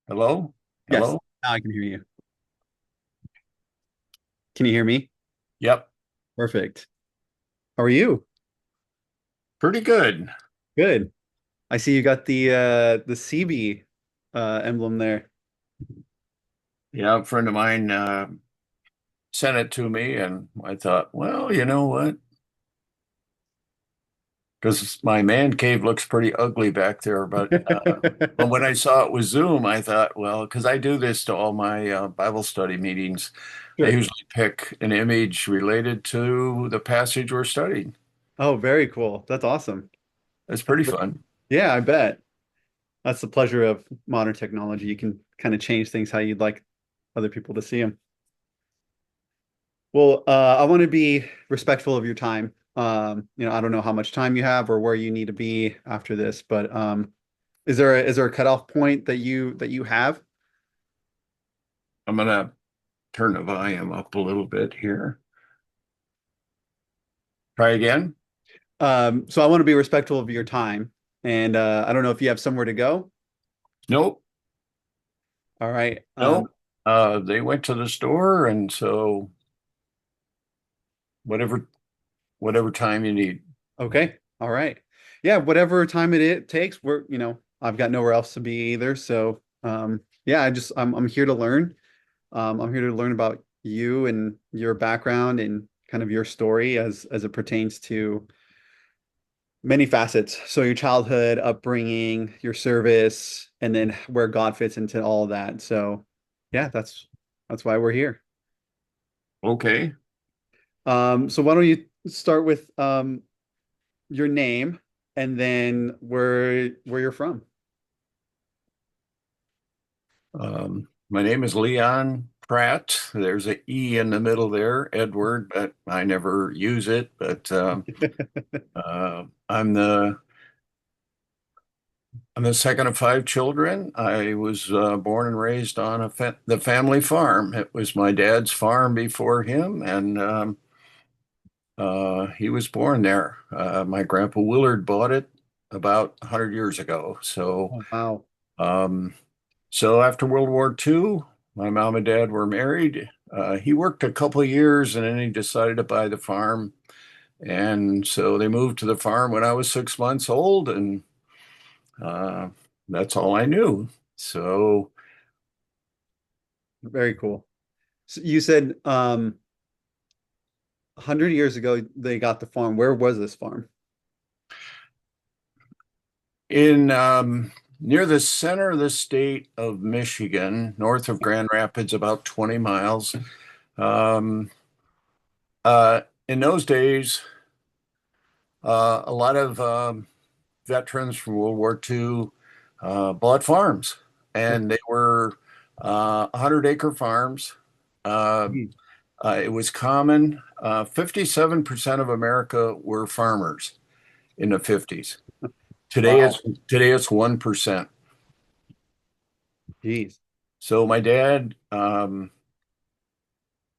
Hello? Yes, Hello? now I can hear you. Can you hear me? Yep. Perfect. How are you? Pretty good. Good. I see you got the Seabee emblem there. Yeah, a friend of mine sent it to me, and I thought, well, you know what? Because my man cave looks pretty ugly back there. But when I saw it was Zoom, I thought, well, because I do this to all my Bible study meetings, I Sure. usually pick an image related to the passage we're studying. Oh, very cool. That's awesome. It's pretty fun. Yeah, I bet. That's the pleasure of modern technology. You can kind of change things how you'd like other people to see them. Well, I want to be respectful of your time. I don't know how much time you have or where you need to be after this, but is there a cutoff point that you have? I'm gonna turn the volume up a little bit here. Try again? So I want to be respectful of your time, and I don't know if you have somewhere to go. Nope. All right. Nope. They went to the store, and so whatever whatever time you need. Okay. All right. Yeah, whatever time it takes, I've got nowhere else to be either. So, yeah, I'm here to learn. I'm here to learn about you and your background and kind of your story as it pertains to many facets. So your childhood, upbringing, your service, and then where God fits into all of that. So, yeah, that's why we're here. Okay. So why don't you start with your name and then where you're from? My name is Leon Pratt. There's a E in the middle there, Edward, but I never use it. But I'm the second of five children. I was born and raised on the family farm. It was my dad's farm before him, and he was born there. My grandpa Willard bought it about 100 years ago. Oh, wow. Um, So after World War II, my mom and dad were married. He worked a couple of years and then he decided to buy the farm. And so they moved to the farm when I was 6 months old, and uh, that's all I knew. So Very cool. So you said 100 years ago they got the farm. Where was this farm? in near the center of the state of Michigan, north of Grand Rapids, about 20 miles. Um, in those days, a lot of veterans from World War II bought farms, Sure. and they were 100-acre farms. Uh, Geez. it was common. 57% of America were farmers in the 50s. Today Wow. it's today it's 1%. Jeez. So my dad,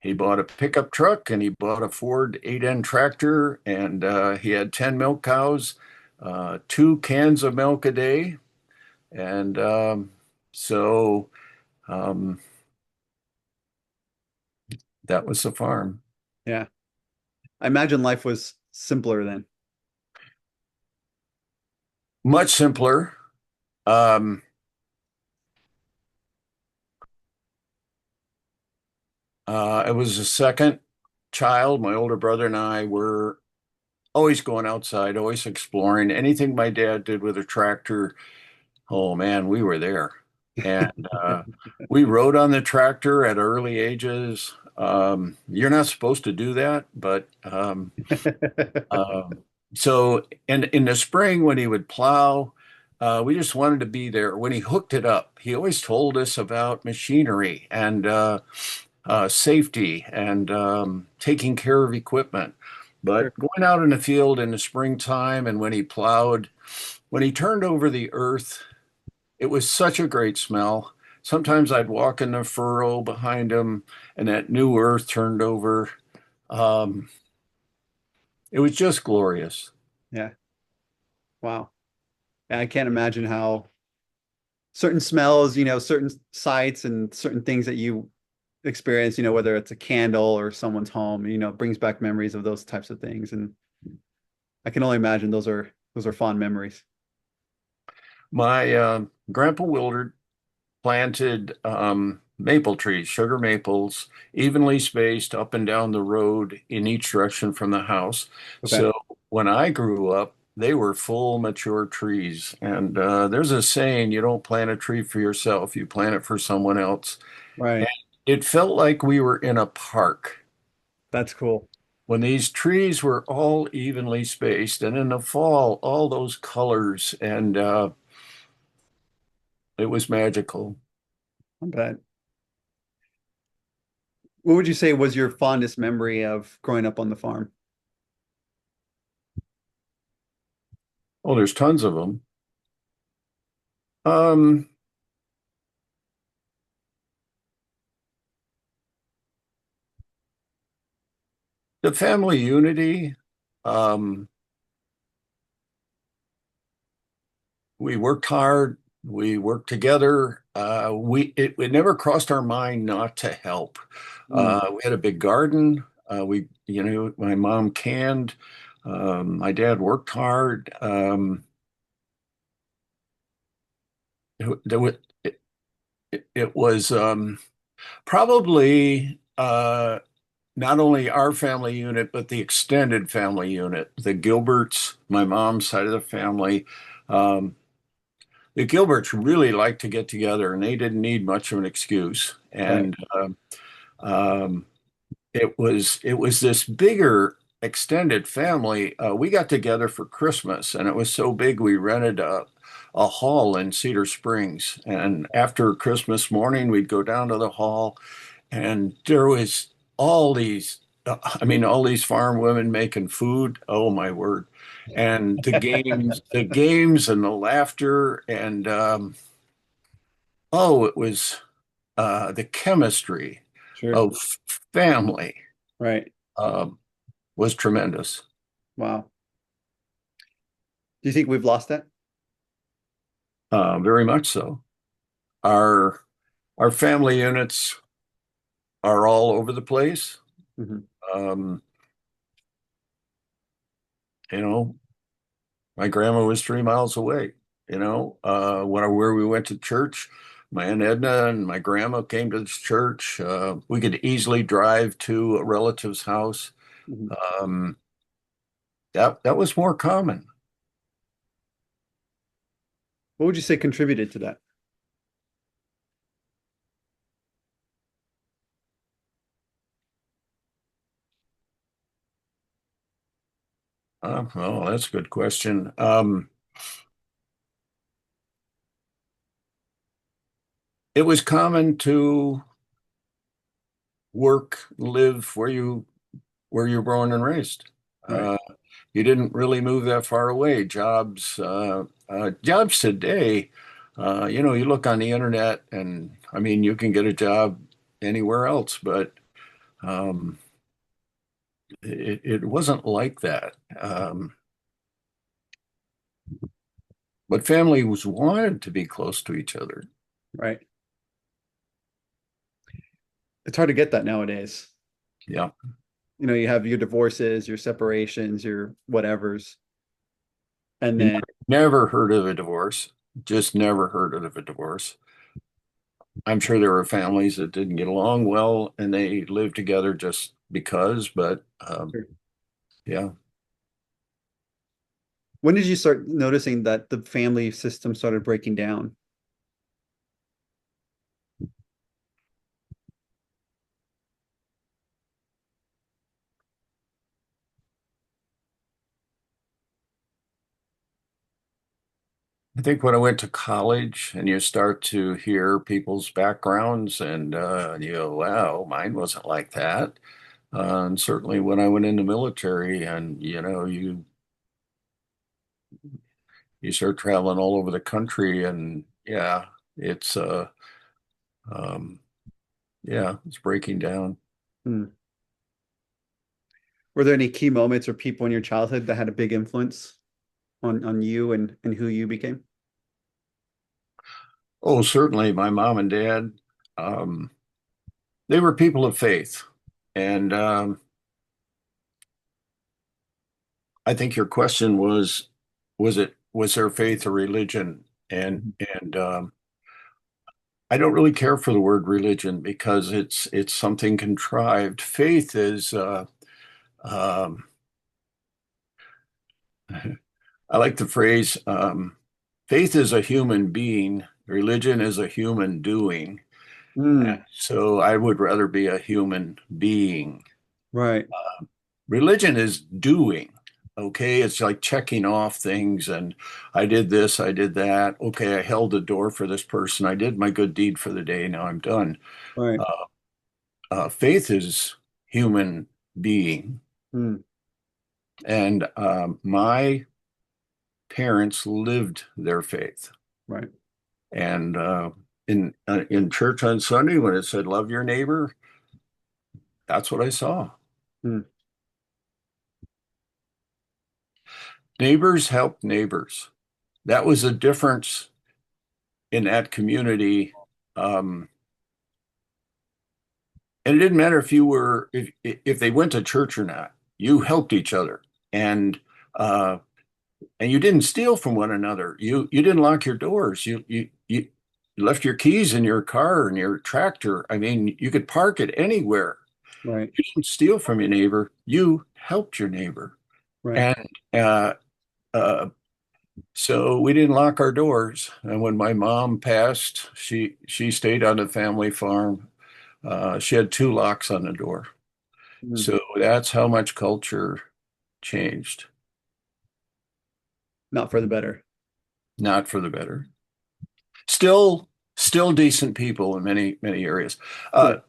he bought a pickup truck and he bought a Ford 8N tractor, and he had 10 milk cows, 2 cans of milk a day, and so um, that was the farm. Yeah. I imagine life was simpler then. Much simpler. Um, I was the second child. My older brother and I were always going outside, always exploring. Anything my dad did with a tractor, oh man, we were there. And we rode on the tractor at early ages. You're not supposed to do that, but Um, so in the spring when he would plow, we just wanted to be there. When he hooked it up, he always told us about machinery and safety and taking care of equipment. Sure. But going out in the field in the springtime and when he plowed, when he turned over the earth, it was such a great smell. Sometimes I'd walk in the furrow behind him and that new earth turned over. Um, it was just glorious. Yeah. Wow. And I can't imagine how certain smells, certain sights and certain things that you experience, whether it's a candle or someone's home, brings back memories of those types of things. And I can only imagine those are fond memories. My grandpa Willard planted maple trees, sugar maples, evenly spaced up and down the road in each direction from the house. Okay. So when I grew up, they were full mature trees. And there's a saying, you don't plant a tree for yourself, you plant it for someone else. And Right. it felt like we were in a park That's cool. when these trees were all evenly spaced. And in the fall, all those colors, and it was magical. I bet. What would you say was your fondest memory of growing up on the farm? Oh, there's tons of them. Um, the family unity, um, we worked hard, we worked together. It never crossed our mind not to help. Mm, We had a big garden. My mom canned. My dad worked hard. There was, it was probably not only our family unit, but the extended family unit. The Gilberts, my mom's side of the family. Um, the Gilberts really liked to get together, and they didn't need much of an excuse. right. And um, it was this bigger extended family. We got together for Christmas, and it was so big we rented a hall in Cedar Springs. And after Christmas morning, we'd go down to the hall, and there was all these. All these farm women making food. Oh my word! And the games, and the laughter, and it was the chemistry Sure. of family Right. um, was tremendous. Wow. Do you think we've lost that? Very much so. Our our family units are all over the place. Hmm. Um, you know, my grandma was 3 miles away. Where we went to church, my Aunt Edna and my grandma came to this church. We could easily drive to a relative's house. Hmm. Um, that was more common. What would you say contributed to that? Well, that's a good question. It was common to work, live where you're born and raised. Right. Uh, you didn't really move that far away. Jobs today, you look on the internet, and you can get a job anywhere else, but um, it wasn't like that. But family was wanted to be close to each other. Right. It's hard to get that nowadays. Yeah. You have your divorces, your separations, your whatevers, and You then never heard of a divorce, just never heard of a divorce. I'm sure there were families that didn't get along well and they lived together just because, but yeah. when did you start noticing that the family system started breaking down? I think when I went to college and you start to hear people's backgrounds and you go, wow, mine wasn't like that. And certainly when I went in the military and you start traveling all over the country and yeah, it's um, it's breaking down. Hmm. Were there any key moments or people in your childhood that had a big influence on you and who you became? Oh, certainly my mom and dad, um, they were people of faith. And I think your question was their faith a religion? Mhm. And I don't really care for the word religion because it's something contrived. Faith is um, I like the phrase faith is a human being, religion is a human doing. Mm, So I would rather be a human being. right, Religion is doing. Okay, it's like checking off things, and I did this, I did that. Okay, I held the door for this person. I did my good deed for the day. Now I'm done. right. Uh, Faith is human being, Mm, and my parents lived their faith. right. And in church on Sunday, when it said "love your neighbor," that's what I saw. Mm, Neighbors help neighbors. That was a difference in that community. Um, and it didn't matter if you were if they went to church or not. You helped each other, and uh, and you didn't steal from one another. You didn't lock your doors. You left your keys in your car and your tractor. I mean, you could park it anywhere. right, You didn't steal from your neighbor. You helped your neighbor, right. and uh, uh, so we didn't lock our doors. And when my mom passed, she stayed on the family farm. She had two locks on the door. Mm. So that's how much culture changed, Not for the better. not for the better. Still, still decent people in many areas. Uh, Sure.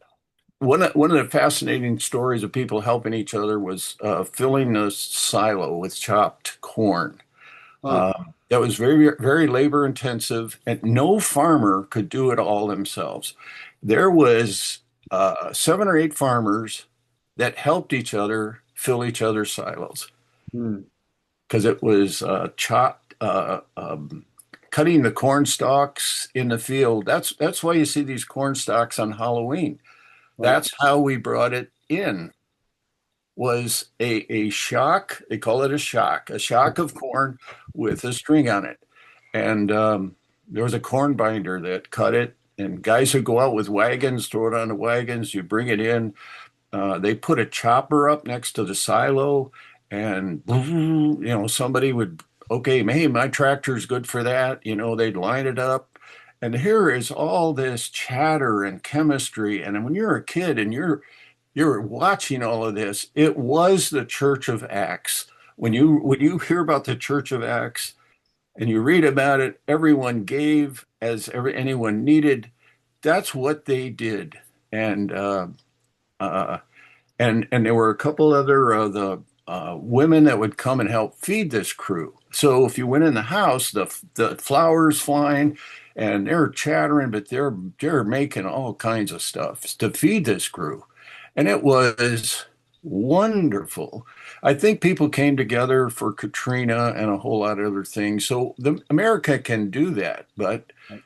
one of the fascinating stories of people helping each other was filling a silo with chopped corn. Huh. That was very labor intensive, and no farmer could do it all themselves. There was seven or eight farmers that helped each other fill each other's silos Mm, because it was chopped, cutting the corn stalks in the field. That's why you see these corn stalks on Halloween. right. That's how we brought it in. Was a shock. They call it a shock of corn with a string on it. And there was a corn binder that cut it. And guys would go out with wagons, throw it on the wagons. You bring it in. They put a chopper up next to the silo, and somebody would, okay, hey, my tractor's good for that. They'd line it up. And here is all this chatter and chemistry. And when you're a kid and you're watching all of this, it was the Church of Acts. When you hear about the Church of Acts and you read about it, everyone gave as anyone needed. That's what they did. And uh, and there were a couple other the women that would come and help feed this crew. So if you went in the house, the flowers flying, and they're chattering, but they're making all kinds of stuff to feed this crew, and it was wonderful. I think people came together for Katrina and a whole lot of other things. So the America can do that, but Right.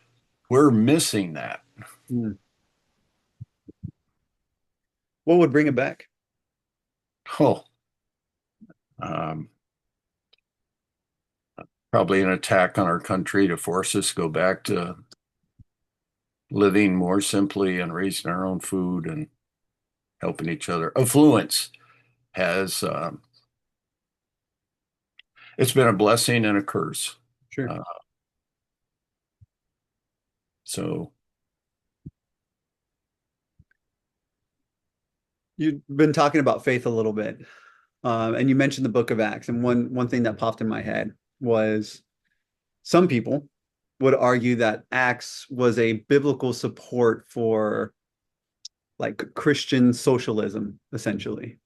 we're missing that. Mm. What would bring it back? Oh, um, probably an attack on our country to force us to go back to living more simply and raising our own food and helping each other. Affluence has it's been a blessing and a curse. Sure. Uh, so You've been talking about faith a little bit, and you mentioned the Book of Acts, and one thing that popped in my head was some people would argue that Acts was a biblical support for like Christian socialism, essentially.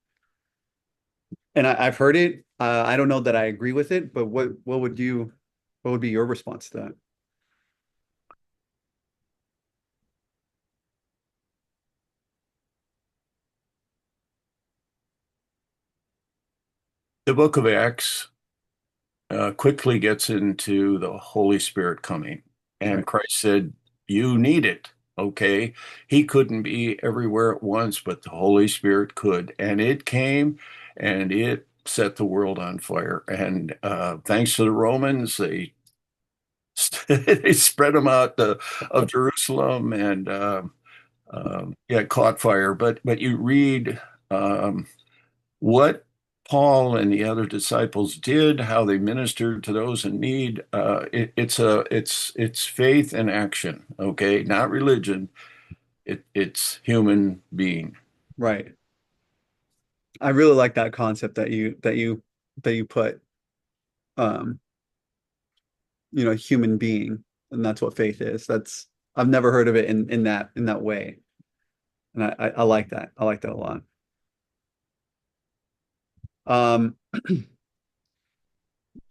And I've heard it. I don't know that I agree with it, but what would be your response to that? the book of Acts quickly gets into the Holy Spirit coming. And Right. Christ said, you need it. Okay. He couldn't be everywhere at once, but the Holy Spirit could. And it came and it set the world on fire. And thanks to the Romans, they they spread them out of Jerusalem and yeah, it caught fire. But you read what Paul and the other disciples did, how they ministered to those in need. It's faith in action, okay, not religion. It's human being. Right. I really like that concept that you put um, human being, and that's what faith is. That's I've never heard of it in that way. And I like that. I like that a lot. Um,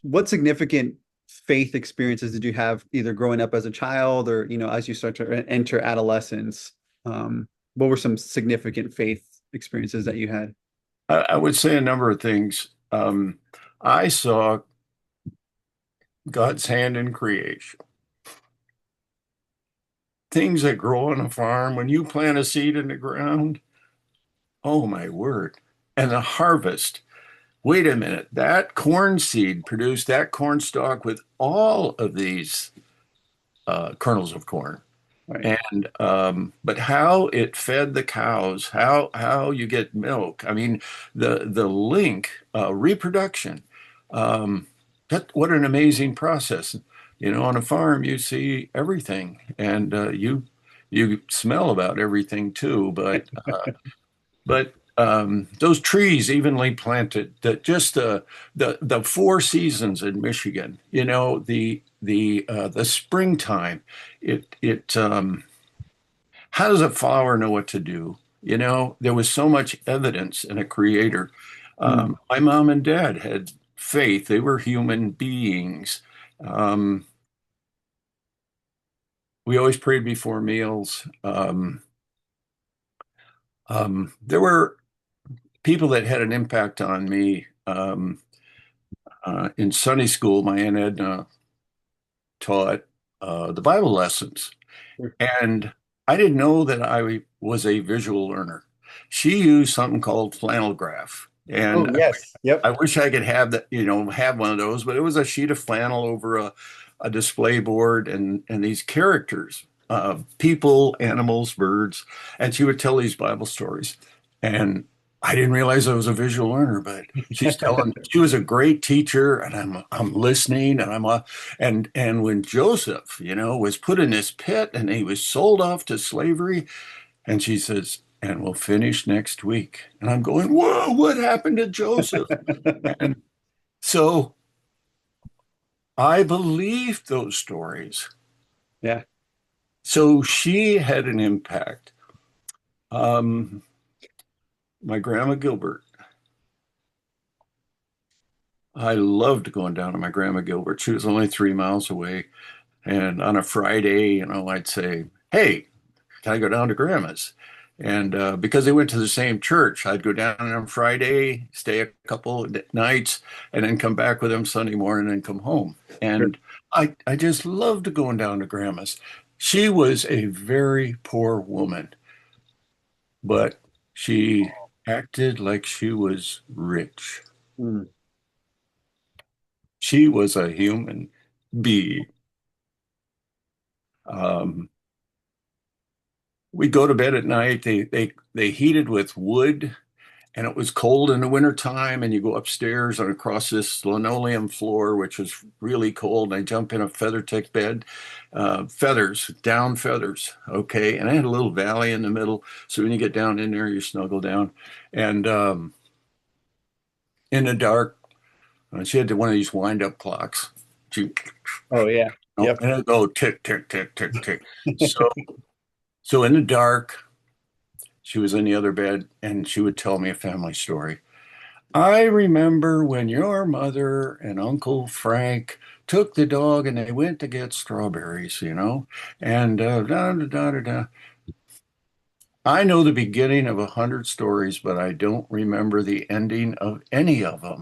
what significant faith experiences did you have either growing up as a child or, as you start to enter adolescence? What were some significant faith experiences that you had? I would say a number of things. I saw God's hand in creation. Things that grow on a farm, when you plant a seed in the ground, oh my word. And the harvest. Wait a minute, that corn seed produced that corn stalk with all of these kernels of corn. Right. And but how it fed the cows, how you get milk. I mean, the link, reproduction. That what an amazing process. You know, on a farm you see everything, and you smell about everything too. But those trees evenly planted, that just the four seasons in Michigan. You know, the springtime. It how does a flower know what to do? You know, there was so much evidence in a creator. Mm. My mom and dad had faith. They were human beings. Um, we always prayed before meals. There were people that had an impact on me. In Sunday school, my Aunt Edna taught the Bible lessons. And I didn't know that I was a visual learner. She used something called flannel graph. Oh, And yes. Yep. I wish I could have that, you know, have one of those, but it was a sheet of flannel over a display board and these characters, people, animals, birds, and she would tell these Bible stories. And I didn't realize I was a visual learner, but she was a great teacher, and I'm listening, and and when Joseph, you know, was put in this pit and he was sold off to slavery, and she says, and we'll finish next week. And I'm going, whoa, what happened to Joseph? And so I believed those stories. Yeah. So she had an impact. Um, my grandma Gilbert, I loved going down to my grandma Gilbert. She was only 3 miles away. And on a Friday, you know, I'd say, hey, can I go down to grandma's? And because they went to the same church, I'd go down on Friday, stay a couple of nights, and then come back with them Sunday morning and come home. Sure. And I just loved going down to grandma's. She was a very poor woman, but she acted like she was rich. Mm. She was a human being. Um, we go to bed at night. They heated with wood, and it was cold in the wintertime, and you go upstairs and across this linoleum floor, which was really cold. And I jump in a feather tick bed, feathers, down feathers. Okay. And I had a little valley in the middle. So when you get down in there, you snuggle down. And in the dark, she had one of these wind up clocks. She, Oh, yeah. Yep. and it'd go tick, tick, tick, tick, tick. So in the dark, she was in the other bed and she would tell me a family story. I remember when your mother and Uncle Frank took the dog and they went to get strawberries, you know, and da, da, da, da, da. I know the beginning of 100 stories, but I don't remember the ending of any of them.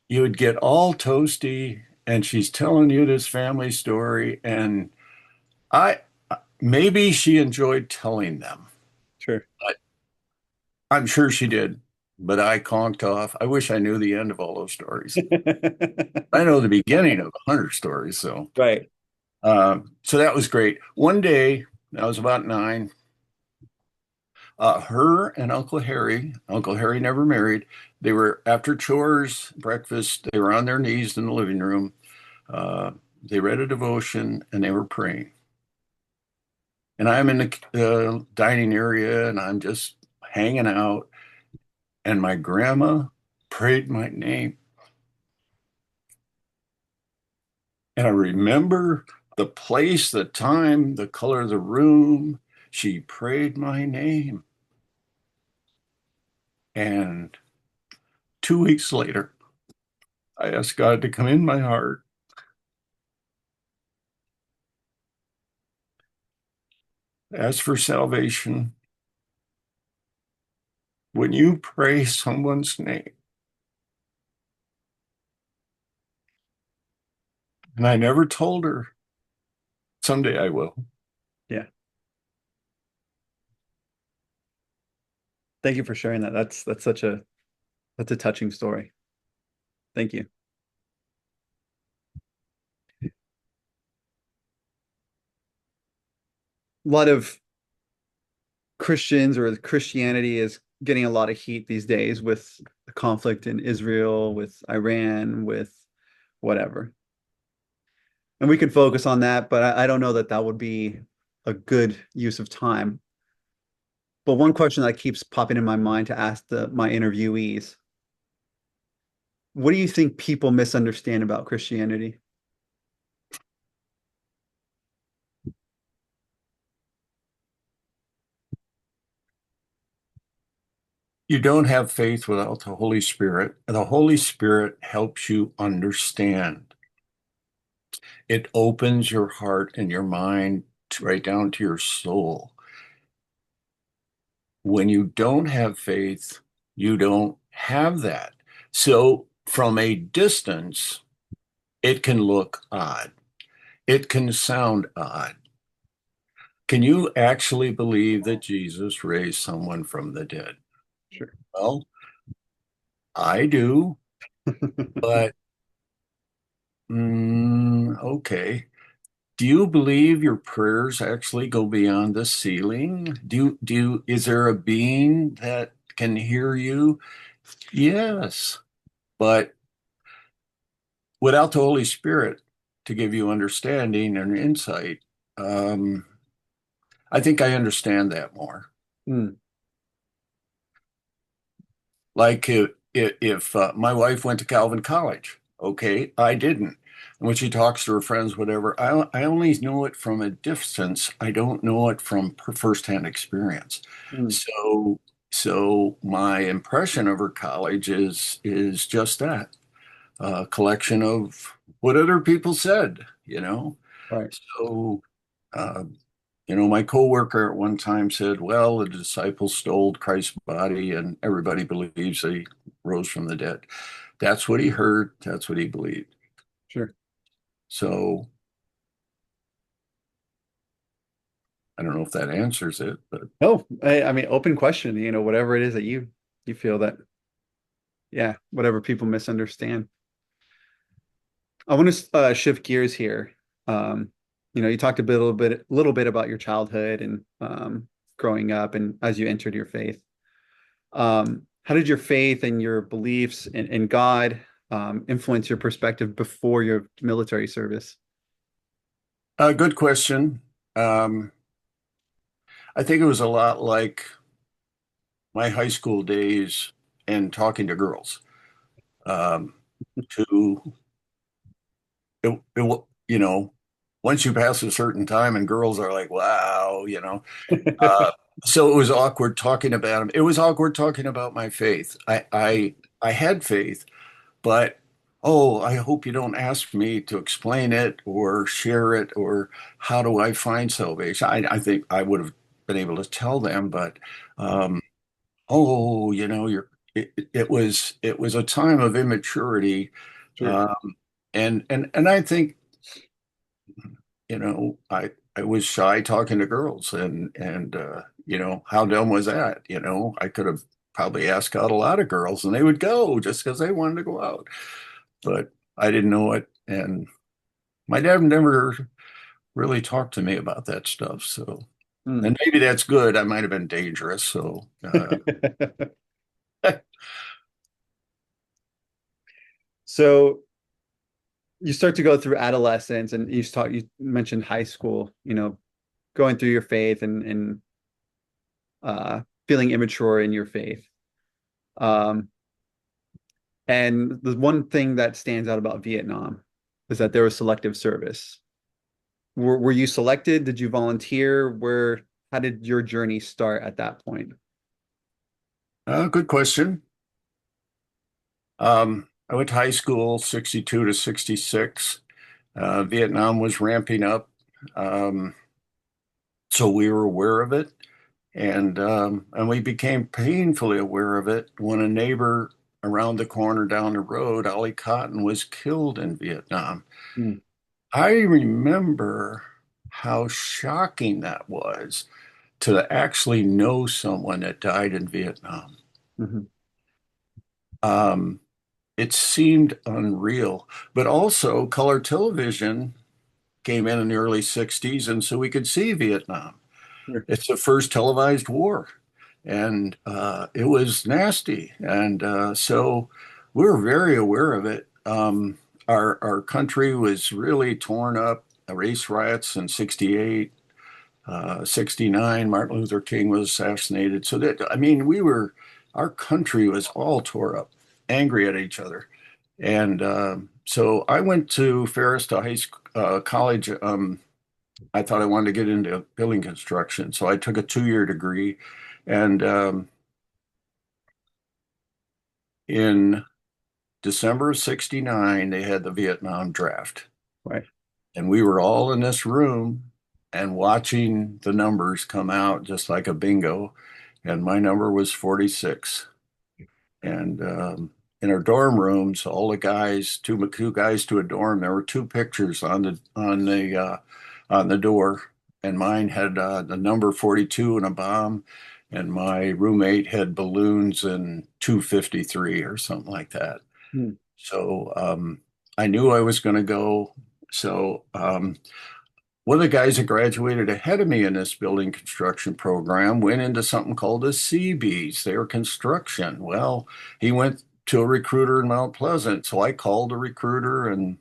You would get all toasty and she's telling you this family story, and I maybe she enjoyed telling them. Sure. I, I'm sure she did, but I conked off. I wish I knew the end of all those stories. I know the beginning of 100 stories, so Right. so that was great. One day, I was about 9. Her and Uncle Harry never married. They were after chores, breakfast. They were on their knees in the living room. Uh, they read a devotion and they were praying. And I'm in the dining area and I'm just hanging out. And my grandma prayed my name. And I remember the place, the time, the color of the room. She prayed my name. And 2 weeks later, I asked God to come in my heart. As for salvation, when you pray someone's name, and I never told her, someday I will. Yeah. Thank you for sharing that. That's such a that's a touching story. Thank you. A lot of Christians or Christianity is getting a lot of heat these days with the conflict in Israel, with Iran, with whatever. And we could focus on that, but I don't know that that would be a good use of time. But one question that keeps popping in my mind to ask my interviewees, what do you think people misunderstand about Christianity? You don't have faith without the Holy Spirit. The Holy Spirit helps you understand. It opens your heart and your mind right down to your soul. When you don't have faith, you don't have that. So from a distance, it can look odd. It can sound odd. Can you actually believe that Jesus raised someone from the dead? Sure. Well, I do, but okay. Do you believe your prayers actually go beyond the ceiling? Is there a being that can hear you? Yes, but without the Holy Spirit to give you understanding and insight, um, I think I understand that more. Mm, Like if my wife went to Calvin College, okay, I didn't. And when she talks to her friends, whatever, I only know it from a distance. I don't know it from firsthand experience. mm, So so my impression of her college is just that, a collection of what other people said. right. So uh, my coworker at one time said, well, the disciples stole Christ's body and everybody believes that he rose from the dead. That's what he heard. That's what he believed. Sure. So I don't know if that answers it, but Oh, I mean, open question, whatever it is that you feel that, yeah, whatever people misunderstand. I want to shift gears here. Um, you talked a little bit about your childhood and growing up and as you entered your faith. How did your faith and your beliefs in God influence your perspective before your military service? good question. Um, I think it was a lot like my high school days and talking to girls. Um, to once you pass a certain time and girls are like, wow. Uh, so it was awkward talking about him. It was awkward talking about my faith. I had faith, but oh, I hope you don't ask me to explain it or share it or how do I find salvation? I think I would have been able to tell them, but um, oh, it was a time of immaturity. Sure. Uh, And I think, I was shy talking to girls, and how dumb was that? I could have probably asked out a lot of girls and they would go just because they wanted to go out. But I didn't know it. And my dad never really talked to me about that stuff. So, Hmm. and maybe that's good. I might have been dangerous. So, So you start to go through adolescence, and you mentioned high school, going through your faith and feeling immature in your faith. Um, and the one thing that stands out about Vietnam is that there was selective service. Were you selected? Did you volunteer? How did your journey start at that point? good question. I went to high school 62 to 66. Vietnam was ramping up. Um, so we were aware of it. And we became painfully aware of it when a neighbor around the corner down the road, Ollie Cotton, was killed in Vietnam. Hmm. I remember how shocking that was to actually know someone that died in Vietnam. Mhm. Um, it seemed unreal, but also color television came in the early 60s, and so we could see Vietnam. Sure. It's the first televised war, and it was nasty. And so we were very aware of it. Our country was really torn up. Race riots in 68, 69, Martin Luther King was assassinated. So that, I mean, our country was all tore up, angry at each other. And so I went to Ferris to college. I thought I wanted to get into building construction. So I took a 2-year degree. And in December of 69, they had the Vietnam draft. Right. And we were all in this room and watching the numbers come out just like a bingo. And my number was 46. And in our dorm rooms, all the guys, two guys to a dorm, there were two pictures on the door, and mine had the number 42 and a bomb, and my roommate had balloons and 253 or something like that. Hmm. So I knew I was going to go. So one of the guys that graduated ahead of me in this building construction program went into something called the Seabees. They were construction. Well, he went to a recruiter in Mount Pleasant. So I called a recruiter and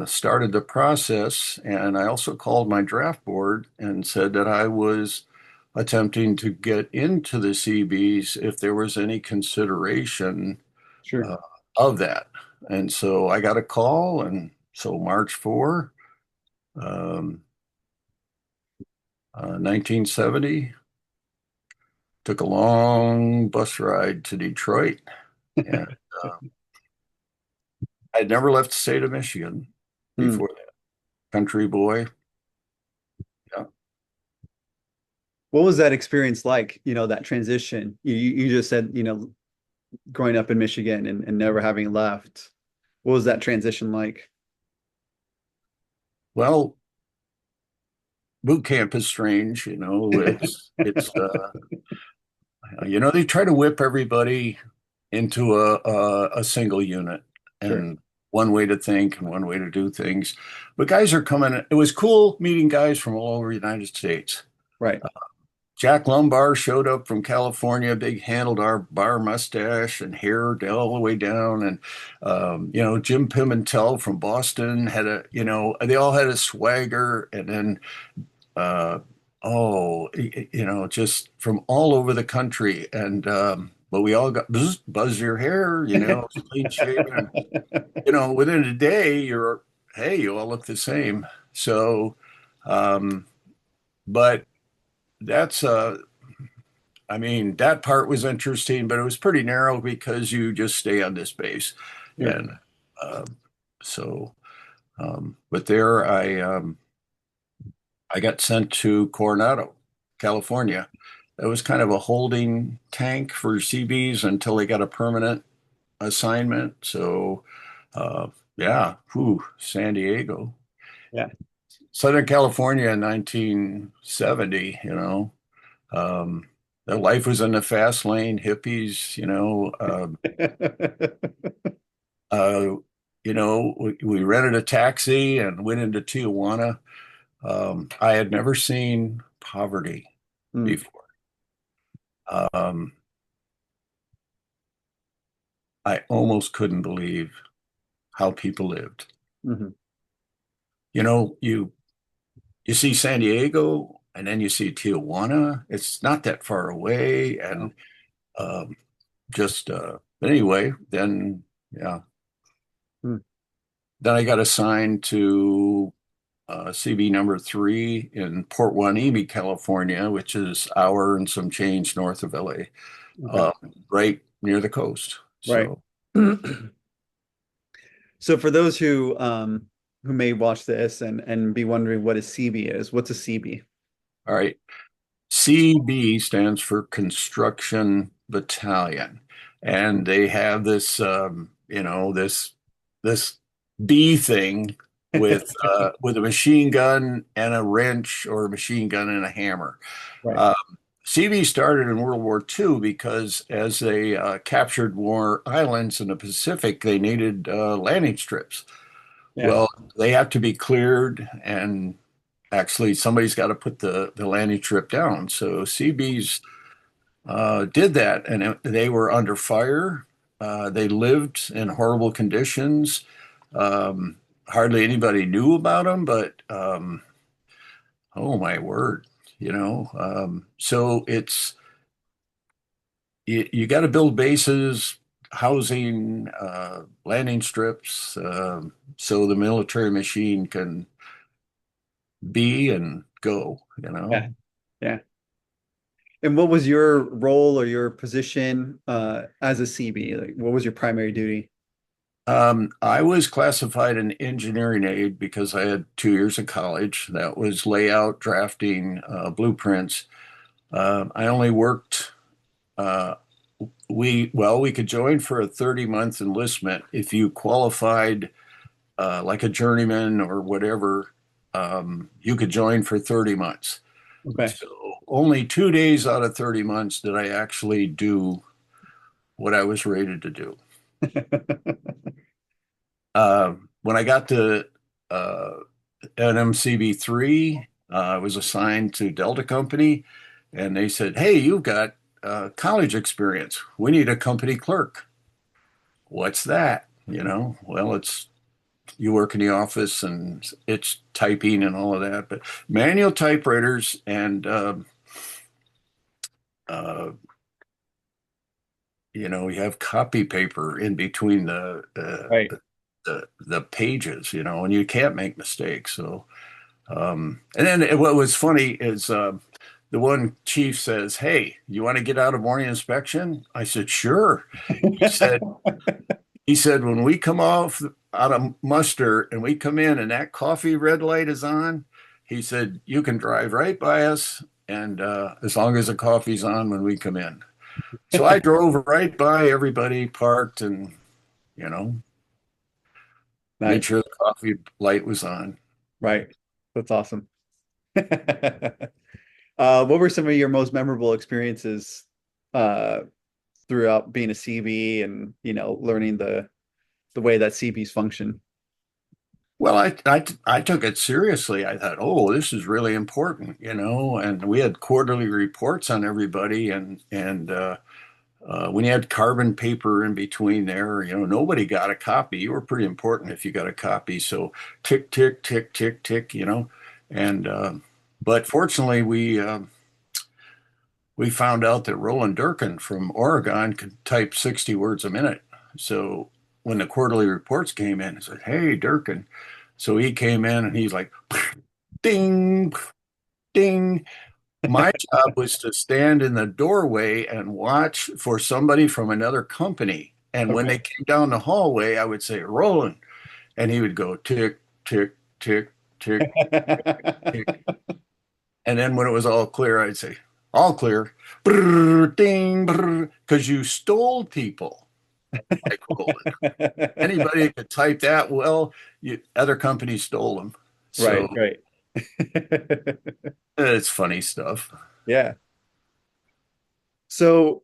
started the process. And I also called my draft board and said that I was attempting to get into the Seabees if there was any consideration Sure. uh, of that. And so I got a call. And so March 4, um, 1970, took a long bus ride to Detroit. And uh, I'd never left the state of Michigan Hmm. before that. Country boy. Yeah. What was that experience like, that transition? You just said, growing up in Michigan and never having left. What was that transition like? Well, boot camp is strange. They try to whip everybody into a single unit Sure. and one way to think and one way to do things. But guys are coming. It was cool meeting guys from all over the United States. Right. Jack Lumbar showed up from California, big handlebar mustache and hair all the way down. And Jim Pimentel from Boston they all had a swagger. And then, uh, just from all over the country. But we all got buzz your hair, clean shaven. Within a day, hey, you all look the same. So, um, but that's, I mean, that part was interesting, but it was pretty narrow because you just stay on this base. Sure. And so, but there I got sent to Coronado, California. That was kind of a holding tank for CBs until they got a permanent assignment. So, yeah, whew, San Diego, Yeah. Southern California in 1970, um, the life was in the fast lane, hippies, uh, we rented a taxi and went into Tijuana. I had never seen poverty Mm, before. Um, I almost couldn't believe how people lived. mhm. You know, you see San Diego and then you see Tijuana. It's not that far away, Oh, and just but anyway, then yeah, mm, then I got assigned to CB number 3 in Port Hueneme, California, which is hour and some change north of LA, okay. right near the coast. Right. So, So for those who may watch this and be wondering what a CB is, what's a CB? all right. CB stands for Construction Battalion, and they have this, this B thing with a machine gun and a wrench, or a machine gun and a hammer. Right. Uh, CB started in World War II because as they captured more islands in the Pacific, they needed landing strips. Yeah. Well, they have to be cleared, and actually somebody's got to put the landing strip down. So CBs did that, and they were under fire. They lived in horrible conditions. Um, Hardly anybody knew about them, but oh my word, so you got to build bases, housing, landing strips, so the military machine can be and go, Yeah. Yeah. And what was your role or your position as a CB? Like, what was your primary duty? I was classified an engineering aide because I had 2 years of college. That was layout, drafting, blueprints. I only worked, uh, we could join for a 30-month enlistment if you qualified like a journeyman or whatever. You could join for 30 months. Okay. So only 2 days out of 30 months did I actually do what I was rated to do. When I got to uh, NMCB3, I was assigned to Delta Company, and they said, "Hey, you've got college experience. We need a company clerk." What's that? Well, it's you work in the office and it's typing and all of that, but manual typewriters and uh, you have copy paper in between Right. the pages, and you can't make mistakes. So, and then what was funny is the one chief says, "Hey, you want to get out of morning inspection?" I said, "Sure." He said, he said, "When we come off out of muster and we come in and that coffee red light is on," he said, "you can drive right by us, and as long as the coffee's on when we come in." So I drove right by everybody, parked, and you know, made Nice. sure the coffee light was on. Right. That's awesome. What were some of your most memorable experiences uh, throughout being a CB and, learning the way that CBs function? Well, I took it seriously. I thought, oh, this is really important, and we had quarterly reports on everybody, and when you had carbon paper in between there, nobody got a copy. You were pretty important if you got a copy. So tick, tick, tick, tick, tick, and but fortunately, we found out that Roland Durkin from Oregon could type 60 words a minute. So when the quarterly reports came in, I said, "Hey, Durkin." So he came in and he's like, ding, ding. My job was to stand in the doorway and watch for somebody from another company. And when Okay. they came down the hallway, I would say, "Roland." And he would go tick, tick, tick, tick, tick. And then when it was all clear, I'd say, "All clear." Brrr, ding, because you stole people. Like, well, anybody could type that. Well, other companies stole them. Right, So right. it's funny stuff. Yeah. So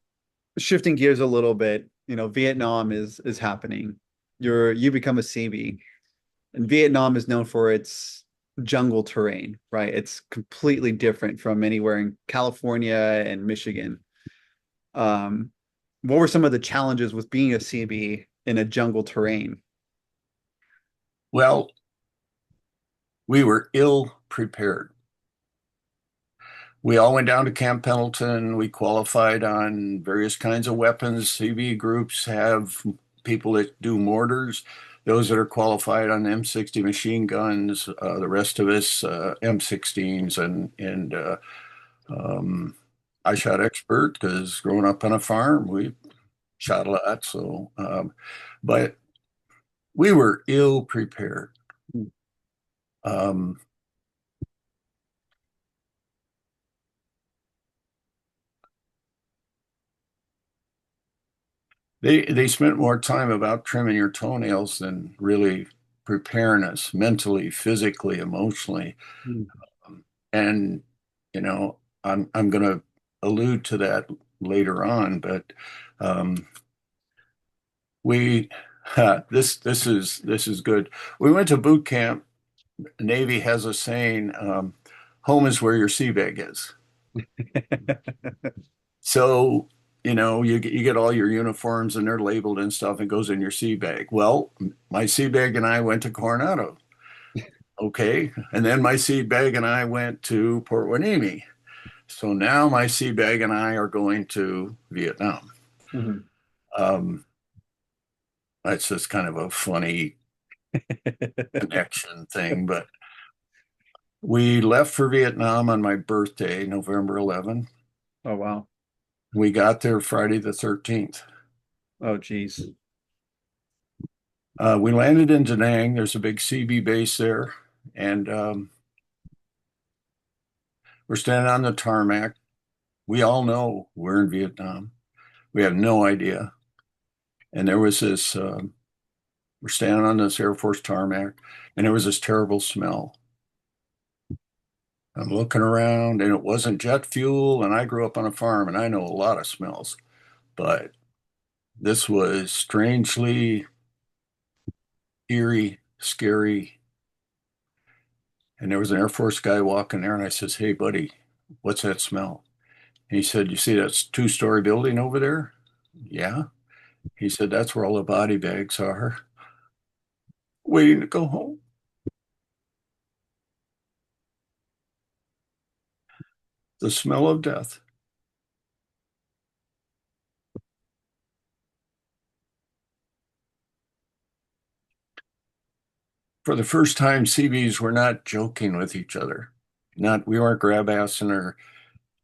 shifting gears a little bit, Vietnam is happening. You become a Seabee, and Vietnam is known for its jungle terrain, right? It's completely different from anywhere in California and Michigan. Um, what were some of the challenges with being a Seabee in a jungle terrain? Well, we were ill prepared. We all went down to Camp Pendleton. We qualified on various kinds of weapons. CV groups have people that do mortars, those that are qualified on M60 machine guns, the rest of us M16s and um, I shot expert because growing up on a farm, we shot a lot. But we were ill prepared. Um, they spent more time about trimming your toenails than really preparing us mentally, physically, emotionally. Mm. And I'm going to allude to that later on, but um, we this is good. We went to boot camp. The Navy has a saying, "Home is where your sea bag is." So, you get all your uniforms and they're labeled and stuff and goes in your sea bag. Well, my sea bag and I went to Coronado. Okay. And then my sea bag and I went to Port Hueneme. So now my sea bag and I are going to Vietnam. Mhm. Um, that's just kind of a funny connection thing. But we left for Vietnam on my birthday, November 11th. Oh wow. We got there Friday the 13th. Oh geez. We landed in Da Nang. There's a big CB base there. And we're standing on the tarmac. We all know we're in Vietnam. We have no idea. And there was this, we're standing on this Air Force tarmac, and there was this terrible smell. I'm looking around, and it wasn't jet fuel. And I grew up on a farm, and I know a lot of smells, but this was strangely eerie, scary. And there was an Air Force guy walking there, and I says, "Hey, buddy, what's that smell?" And he said, "You see that two-story building over there?" Yeah. He said, "That's where all the body bags are, waiting to go home." The smell of death. For the first time, CBs were not joking with each other. We weren't grab assing or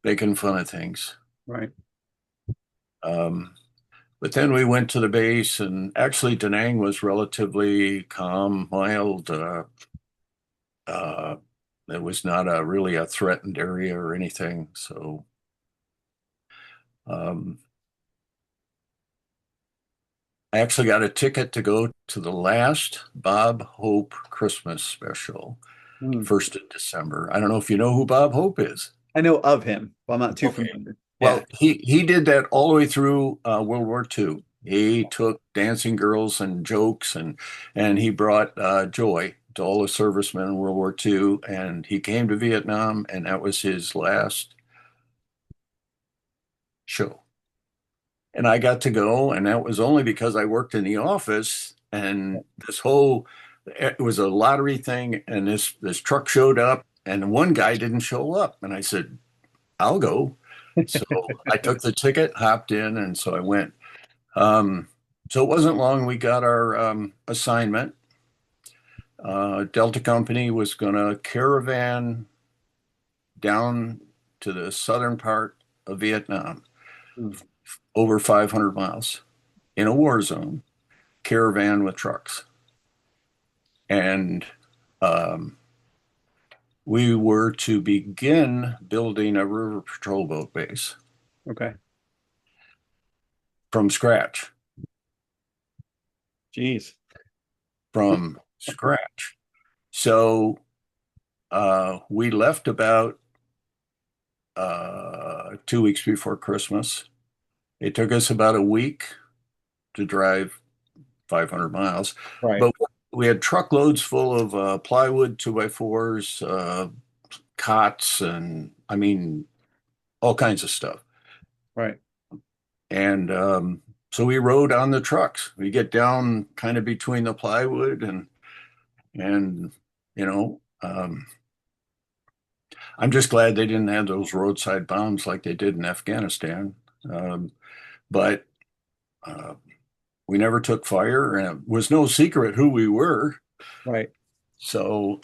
making fun of things. Right. Um, but then we went to the base, and actually, Da Nang was relatively calm, mild. Uh, it was not really a threatened area or anything. So um, I actually got a ticket to go to the last Bob Hope Christmas special, Mm. 1st of December. I don't know if you know who Bob Hope is. I know of him, but I'm not too Okay. familiar. Yeah. Well, he did that all the way through World War II. He took dancing girls and jokes and he brought joy to all the servicemen in World War II. And he came to Vietnam, and that was his last show. And I got to go, and that was only because I worked in the office. And it was a lottery thing, and this truck showed up, and one guy didn't show up, and I said, "I'll go." So I took the ticket, hopped in, and so I went. Um, so it wasn't long. We got our assignment. Delta Company was going to caravan down to the southern part of Vietnam, Mm. over 500 miles in a war zone, caravan with trucks. And um, we were to begin building a river patrol boat base Okay. from scratch. Jeez. from scratch. So we left about 2 weeks before Christmas. It took us about a week to drive 500 miles, Right. but we had truckloads full of plywood, two by fours, cots, and I mean, all kinds of stuff. Right. And so we rode on the trucks. We get down kind of between the plywood and you know, I'm just glad they didn't have those roadside bombs like they did in Afghanistan. Um, but uh, we never took fire, and it was no secret who we were. Right. So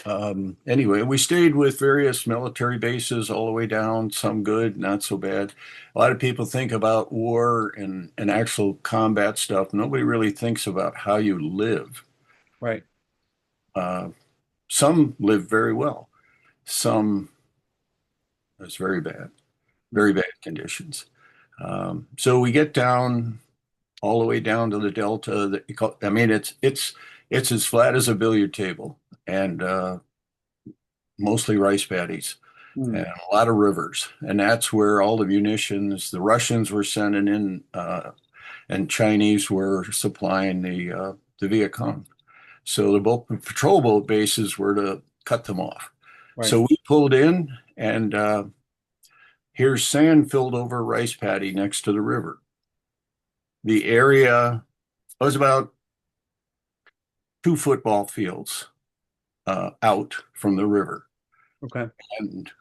anyway, we stayed with various military bases all the way down, some good, not so bad. A lot of people think about war and actual combat stuff. Nobody really thinks about how you live. Right. Uh, some live very well. Some it's very bad conditions. So we get down all the way down to the delta. I mean, it's as flat as a billiard table, and mostly rice paddies and Mm. a lot of rivers. And that's where all the munitions the Russians were sending in, and Chinese were supplying the Viet Cong. So the boat patrol boat bases were to cut them off. Right. So we pulled in, and here's sand filled over rice paddy next to the river. The area was about 2 football fields out from the river. Okay. And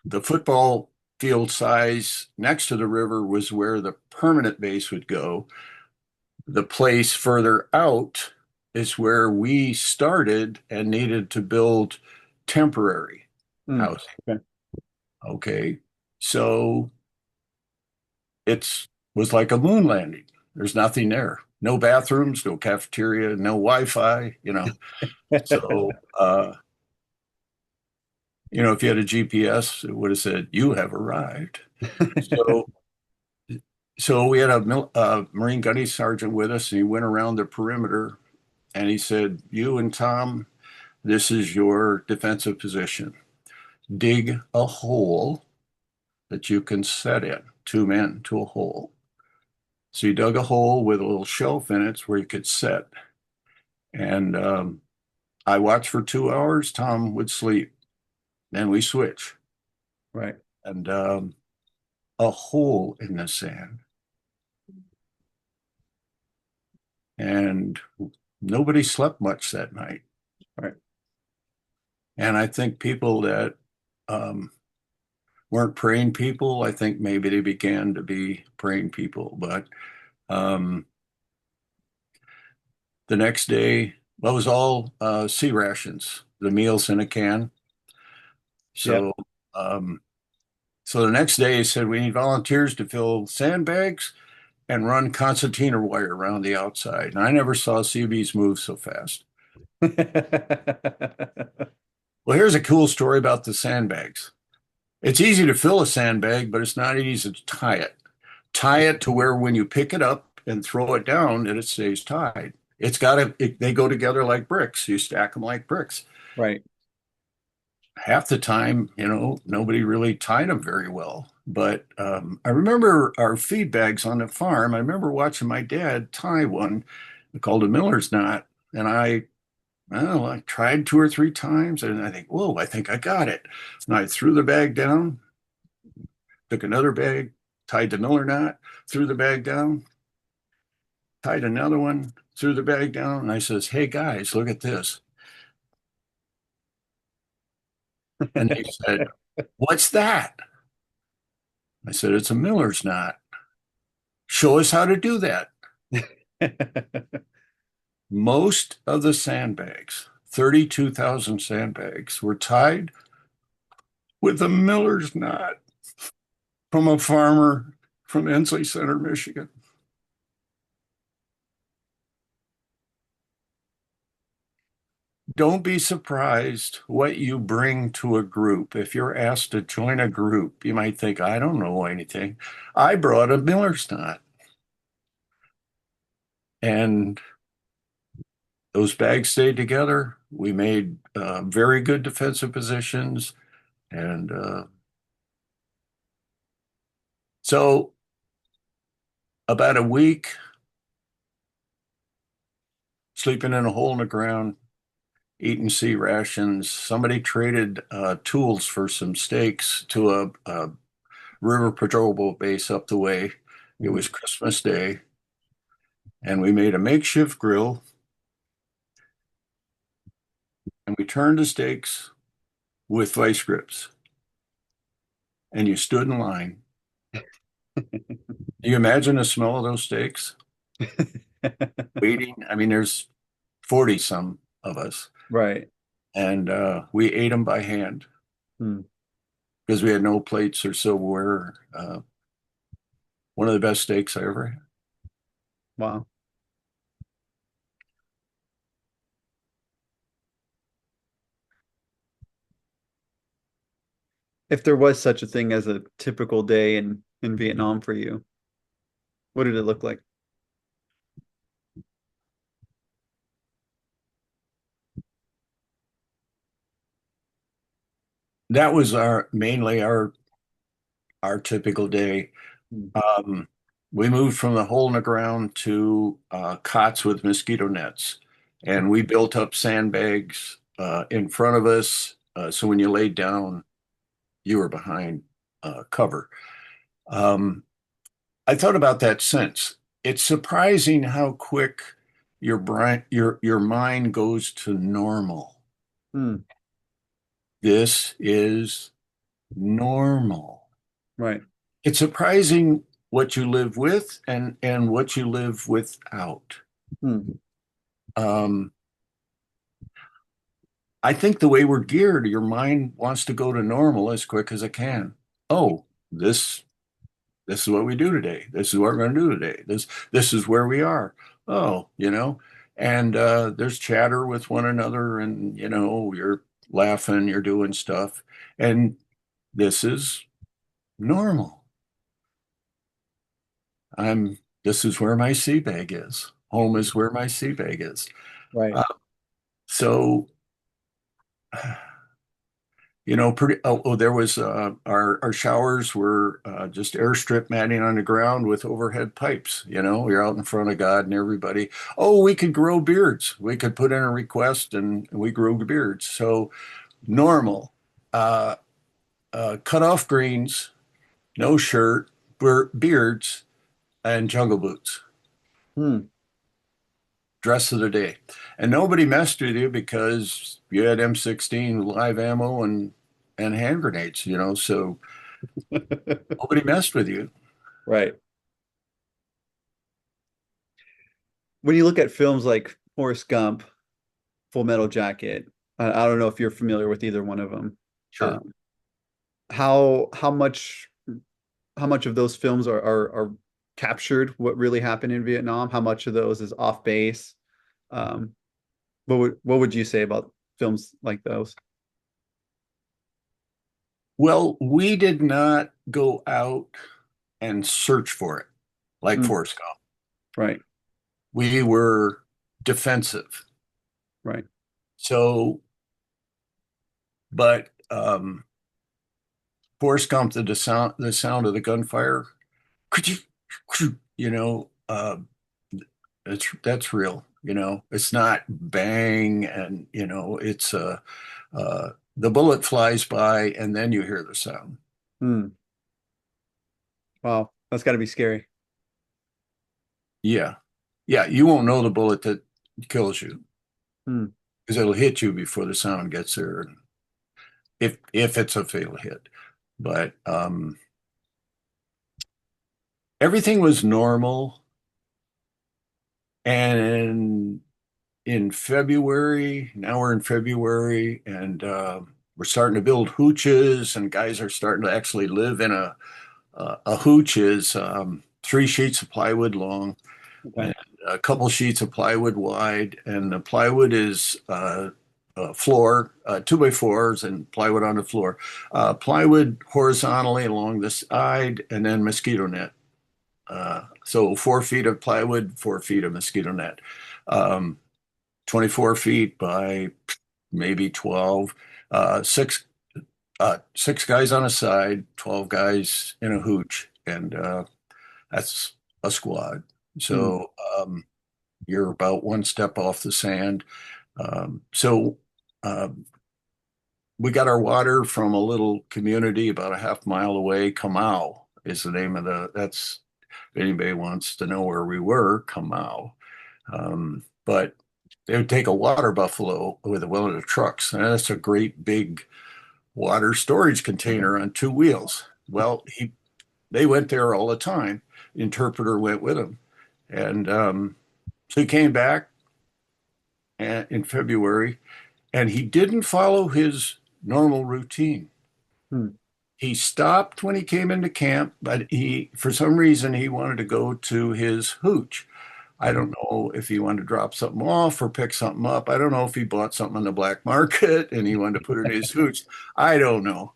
the football field size next to the river was where the permanent base would go. The place further out is where we started and needed to build temporary Mm. housing. Okay. Okay. So it's was like a moon landing. There's nothing there. No bathrooms, no cafeteria, no Wi-Fi, you know. So if you had a GPS, it would have said, "You have arrived." So we had a Marine gunny sergeant with us, and he went around the perimeter, and he said, "You and Tom, this is your defensive position. Dig a hole that you can set in, 2 men to a hole." So he dug a hole with a little shelf in it where you could set. And I watched for 2 hours. Tom would sleep. Then we switch. Right. And a hole in the sand. And nobody slept much that night. Right. And I think people that um, weren't praying people, I think maybe they began to be praying people. But um, the next day, well, it was all sea rations, the meals in a can. Yep. So, um, so the next day, he said, "We need volunteers to fill sandbags and run concertina wire around the outside." And I never saw Seabees move so fast. Well, here's a cool story about the sandbags. It's easy to fill a sandbag, but it's not easy to tie it. Tie it to where when you pick it up and throw it down, that it stays tied. They go together like bricks. You stack them like bricks. Right. Half the time, nobody really tied them very well. But I remember our feed bags on the farm. I remember watching my dad tie one called a miller's knot. And well, I tried 2 or 3 times and I think, whoa, I think I got it. And I threw the bag down, took another bag, tied the miller knot, threw the bag down, tied another one, threw the bag down. And I says, "Hey guys, look at this." And they said, "What's that?" I said, "It's a miller's knot." "Show us how to do that." Most of the sandbags, 32,000 sandbags, were tied with a miller's knot from a farmer from Ensley Center, Michigan. Don't be surprised what you bring to a group. If you're asked to join a group, you might think, "I don't know anything." I brought a miller's knot. And those bags stayed together. We made very good defensive positions. And so about a week, sleeping in a hole in the ground, eating sea rations. Somebody traded tools for some steaks to a river patrol boat base up the way. It Mhm. was Christmas Day, and we made a makeshift grill, and we turned the steaks with vice grips, and you stood in line. Do you imagine the smell of those steaks? Waiting. I mean, there's 40 some of us, Right. and we ate them by hand Hmm. because we had no plates or silverware. One of the best steaks I ever had. Wow. If there was such a thing as a typical day in Vietnam for you, what did it look like? That was our mainly our typical day. Hmm. Um, we moved from the hole in the ground to cots with mosquito nets, and we built up sandbags in front of us. So when you laid down, you were behind cover. Um, I thought about that since. It's surprising how quick your mind goes to normal. Hmm. This is normal. Right. It's surprising what you live with and what you live without. Hmm. Um, I think the way we're geared, your mind wants to go to normal as quick as it can. Oh, this is what we do today. This is what we're going to do today. This is where we are. Oh, and there's chatter with one another, and you're laughing, you're doing stuff, and this is normal. This is where my sea bag is. Home is where my sea bag is. Right. Uh, so, there was our showers were just airstrip matting on the ground with overhead pipes. You're out in front of God and everybody. Oh, we could grow beards. We could put in a request and we grew beards. So normal. Uh, cut off greens, no shirt, beards, and jungle boots. Hmm. Dress of the day. And nobody messed with you because you had M16 live ammo and hand grenades, so nobody messed with you. Right. When you look at films like Forrest Gump, Full Metal Jacket, I don't know if you're familiar with either one of them. Sure. Um, how much of those films are captured what really happened in Vietnam? How much of those is off base? Um, what would you say about films like those? Well, we did not go out and search for it like Mm, Forrest Gump. right, We were defensive. right. So, but Forrest Gump, the sound of the gunfire, could you, that's real. It's not bang and it's the bullet flies by and then you hear the sound. Mm, wow, that's got to be scary. Yeah, yeah, you won't know the bullet that kills you Mm, because it'll hit you before the sound gets there, if it's a fatal hit. But everything was normal, and in February, now we're in February, and we're starting to build hooches, and guys are starting to actually live in a hooch is 3 sheets of plywood long okay. and a couple sheets of plywood wide, and the plywood is floor, 2x4s, and plywood on the floor. Plywood horizontally along the side, and then mosquito net So 4 feet of plywood, 4 feet of mosquito net, um, 24 feet by maybe 12, six, six guys on a side, 12 guys in a hooch, and that's a squad. Hmm. So you're about one step off the sand. So um, we got our water from a little community about a half mile away. Kamau is the name of that's, if anybody wants to know where we were, Kamau. But they would take a water buffalo with one of the trucks, and that's a great big water storage container on two wheels. Well, they went there all the time. The interpreter went with him. And so he came back in February, and he didn't follow his normal routine. Hmm. He stopped when he came into camp, but for some reason, he wanted to go to his hooch. I don't know if he wanted to drop something off or pick something up. I don't know if he bought something on the black market and he wanted to put it in his hooch. I don't know.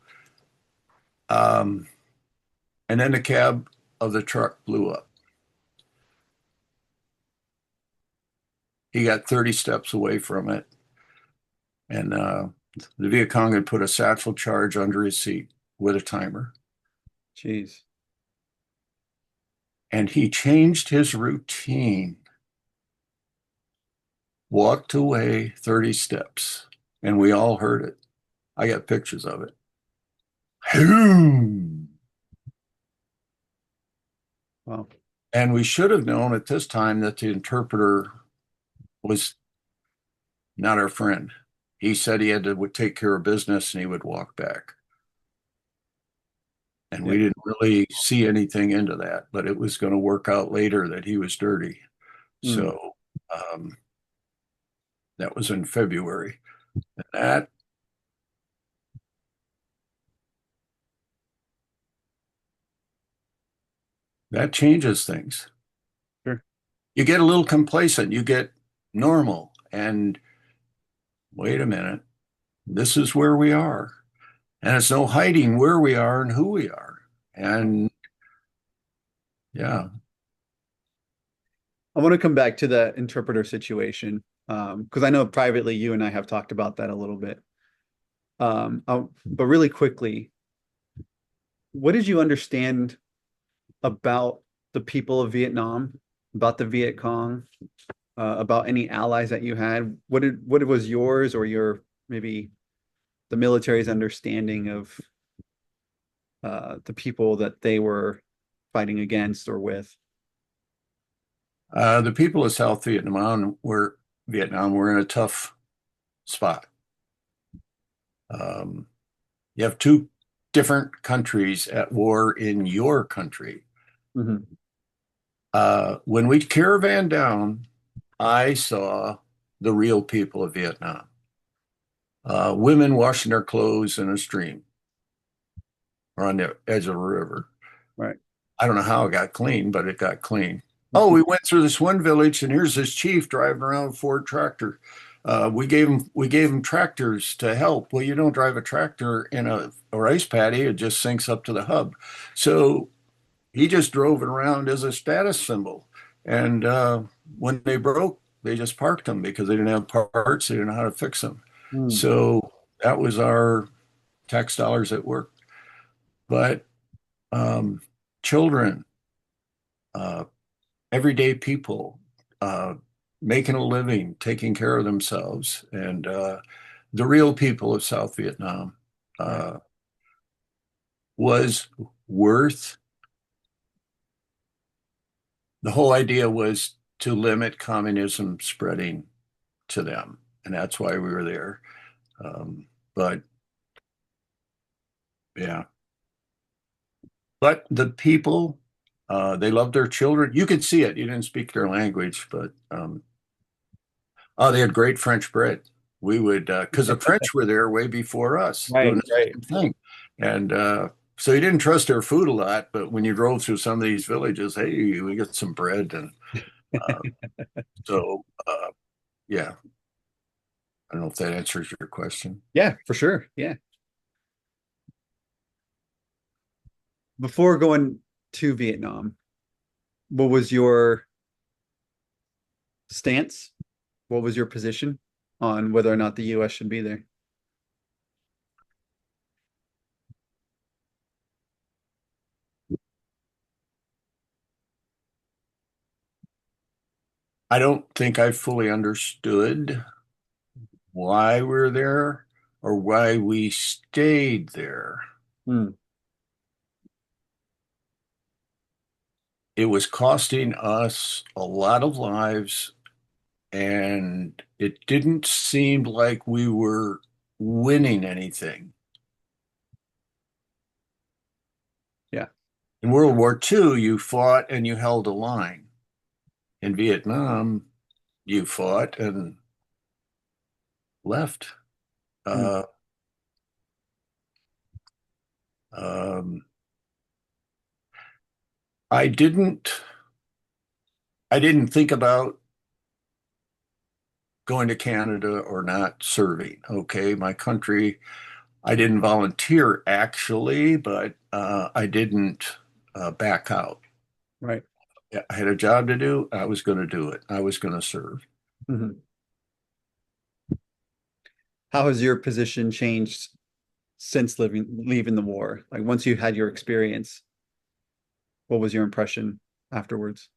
Um, and then the cab of the truck blew up. He got 30 steps away from it, and the Viet Cong had put a satchel charge under his seat with a timer. Jeez. And he changed his routine, walked away 30 steps, and we all heard it. I got pictures of it. Wow. And we should have known at this time that the interpreter was not our friend. He said he had to would take care of business and he would walk back. And we Yeah. didn't really see anything into that, but it was going to work out later that he was dirty. Hmm. So um, that was in February. And that changes things. Sure. You get a little complacent, you get normal, and wait a minute, this is where we are. And it's no hiding where we are and who we are. And yeah, I want to come back to the interpreter situation because I know privately you and I have talked about that a little bit. But really quickly, what did you understand about the people of Vietnam, about the Viet Cong, about any allies that you had? What was yours or your maybe the military's understanding of the people that they were fighting against or with? the people of South Vietnam were in a tough spot. Um, you have two different countries at war in your country. Hmm. When we caravan down, I saw the real people of Vietnam. Women washing their clothes in a stream or on the edge of a river. Right. I don't know how it got clean, but it got clean. Oh, we went through this one village, and here's this chief driving around a Ford tractor. We gave him tractors to help. Well, you don't drive a tractor in a rice paddy; it just sinks up to the hub. So he just drove it around as a status symbol. And when they broke, they just parked them because they didn't have parts. They didn't know how to fix them. Mm. So that was our tax dollars at work. But um, children, uh, everyday people, uh, making a living, taking care of themselves, and the real people of South Vietnam Right. uh, was worth. The whole idea was to limit communism spreading to them, and that's why we were there. But yeah, but the people, they loved their children. You could see it. You didn't speak their language, but oh, they had great French bread. We would, because the French were there way before us doing Right, the right. same thing. And so you didn't trust their food a lot, but when you drove through some of these villages, hey, we get some bread. And uh, so, yeah, I don't know if that answers your question. Yeah, for sure. Yeah. Before going to Vietnam, what was your stance? What was your position on whether or not the US should be there? I don't think I fully understood why we're there or why we stayed there. Hmm. It was costing us a lot of lives, and it didn't seem like we were winning anything. Yeah. In World War II, you fought and you held a line. In Vietnam, you fought and left. Hmm. Uh, um, I didn't. I didn't think about going to Canada or not serving. Okay, my country. I didn't volunteer actually, but I didn't back out. Right. I had a job to do. I was going to do it. I was going to serve. Mhm. How has your position changed since leaving the war? Like once you had your experience, what was your impression afterwards?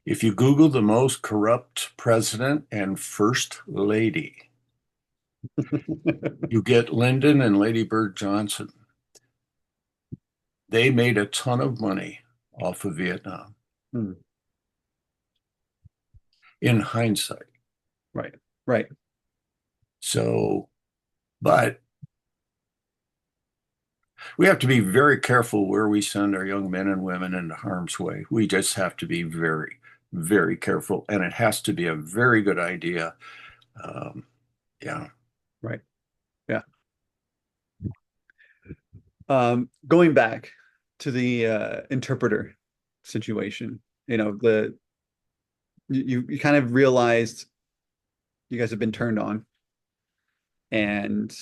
If you Google the most corrupt president and first lady, you get Lyndon and Lady Bird Johnson. They made a ton of money off of Vietnam Hmm. in hindsight. Right. Right. So, but we have to be very careful where we send our young men and women into harm's way. We just have to be very, very careful. And it has to be a very good idea. Um, yeah. Right. Yeah. Going back to the interpreter situation, the you kind of realized you guys have been turned on, and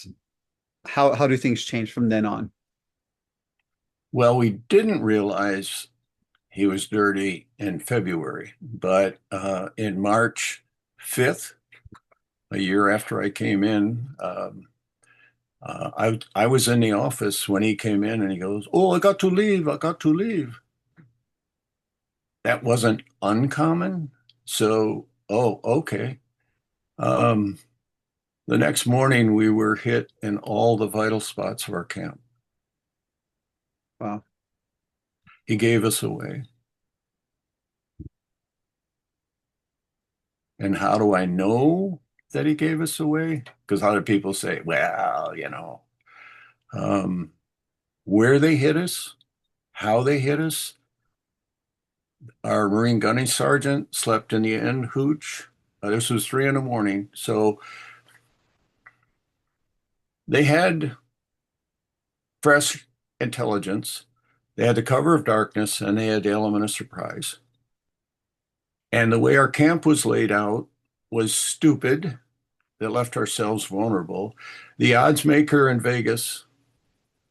how do things change from then on? Well, we didn't realize he was dirty in February, but in March 5th, a year after I came in, I was in the office when he came in and he goes, "Oh, I got to leave. I got to leave." That wasn't uncommon. So, oh, okay. Um, the next morning, we were hit in all the vital spots of our camp. Wow. He gave us away. And how do I know that he gave us away? Because other people say, well, um, where they hit us, how they hit us. Our Marine gunny sergeant slept in the end hooch. This was 3 in the morning. So they had fresh intelligence. They had the cover of darkness and they had the element of surprise. And the way our camp was laid out was stupid. That left ourselves vulnerable. The odds maker in Vegas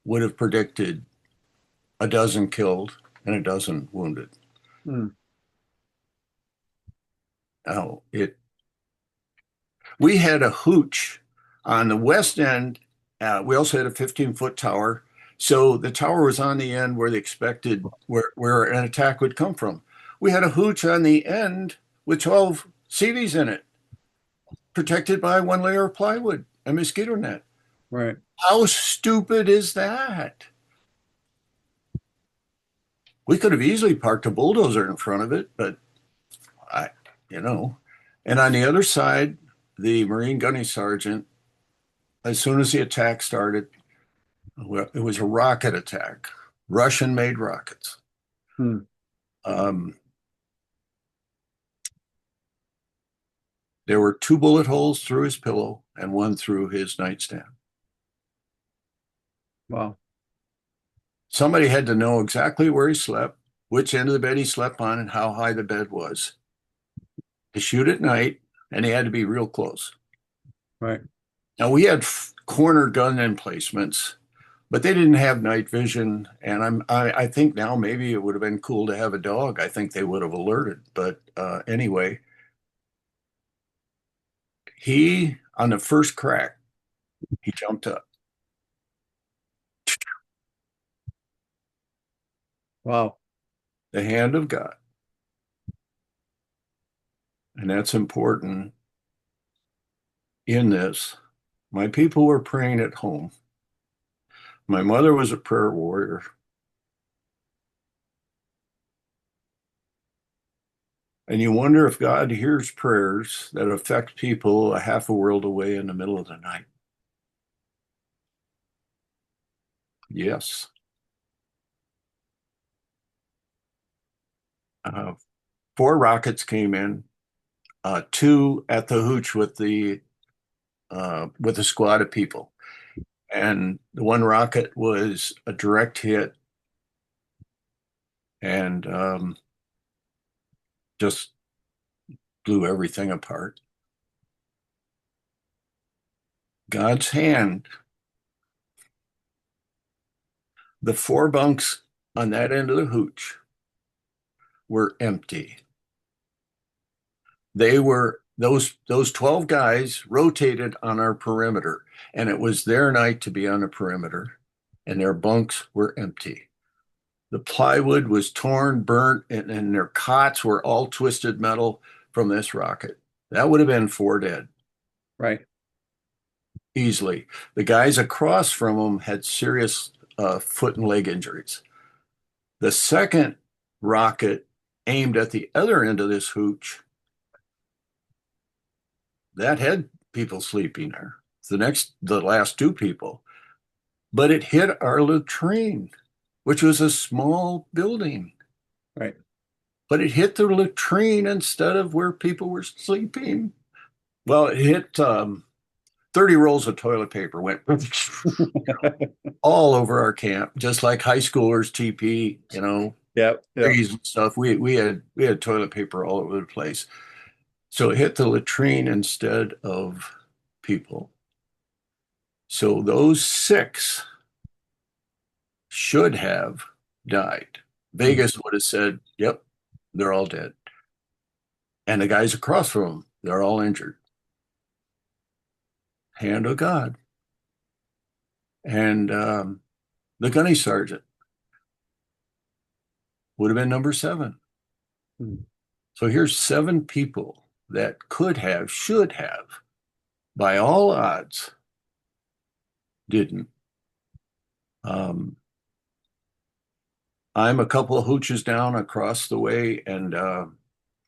would have predicted a dozen killed and a dozen wounded. Hmm. Now, we had a hooch on the west end. We also had a 15-foot tower. So the tower was on the end where they expected where an attack would come from. We had a hooch on the end with 12 Seabees in it, protected by one layer of plywood, a mosquito net. Right. How stupid is that? We could have easily parked a bulldozer in front of it, but I, you know. And on the other side, the Marine gunny sergeant, as soon as the attack started, well, it was a rocket attack, Russian-made rockets. Hmm. Um, there were two bullet holes through his pillow and one through his nightstand. Wow. Somebody had to know exactly where he slept, which end of the bed he slept on, and how high the bed was to shoot at night, and he had to be real close. Right. Now we had corner gun emplacements, but they didn't have night vision. And I think now maybe it would have been cool to have a dog. I think they would have alerted. But anyway, he on the first crack, he jumped up. Wow. The hand of God. And that's important in this. My people were praying at home. My mother was a prayer warrior. And you wonder if God hears prayers that affect people a half a world away in the middle of the night. Yes. Uh, Four rockets came in, two at the hooch with a squad of people. And the one rocket was a direct hit and just blew everything apart. God's hand, the four bunks on that end of the hooch were empty. They were those 12 guys rotated on our perimeter, and it was their night to be on the perimeter, and their bunks were empty. The plywood was torn, burnt, and their cots were all twisted metal from this rocket. That would have been four dead Right. easily. The guys across from them had serious foot and leg injuries. The second rocket aimed at the other end of this hooch that had people sleeping there. The last two people, but it hit our latrine, which was a small building, Right. but it hit the latrine instead of where people were sleeping. Well, it hit 30 rolls of toilet paper went all over our camp, just like high schoolers TP, Yep. Yep. trees and stuff. We had toilet paper all over the place. So it hit the latrine instead of people. So those six should have died. Mhm. Vegas would have said, yep, they're all dead. And the guys across from them, they're all injured. Hand of God. And the gunny sergeant would have been number seven. Mhm. So here's seven people that could have, should have, by all odds, didn't. Um, I'm a couple of hooches down across the way, and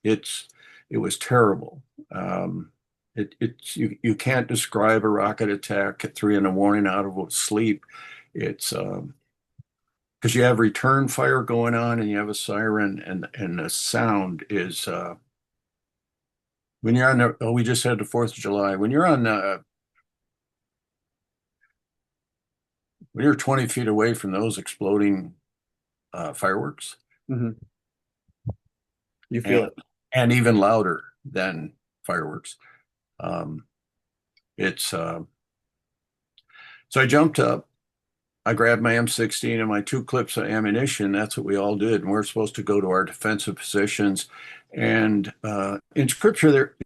it's it was terrible. Um, it's you can't describe a rocket attack at 3 in the morning out of sleep. It's because you have return fire going on and you have a siren, and the sound is when you're on the, oh, we just had the 4th of July. When you're 20 feet away from those exploding fireworks, Mhm. You feel and it. and even louder than fireworks. Um, it's so I jumped up. I grabbed my M16 and my two clips of ammunition. That's what we all did. And we're supposed to go to our defensive positions. And in scripture, there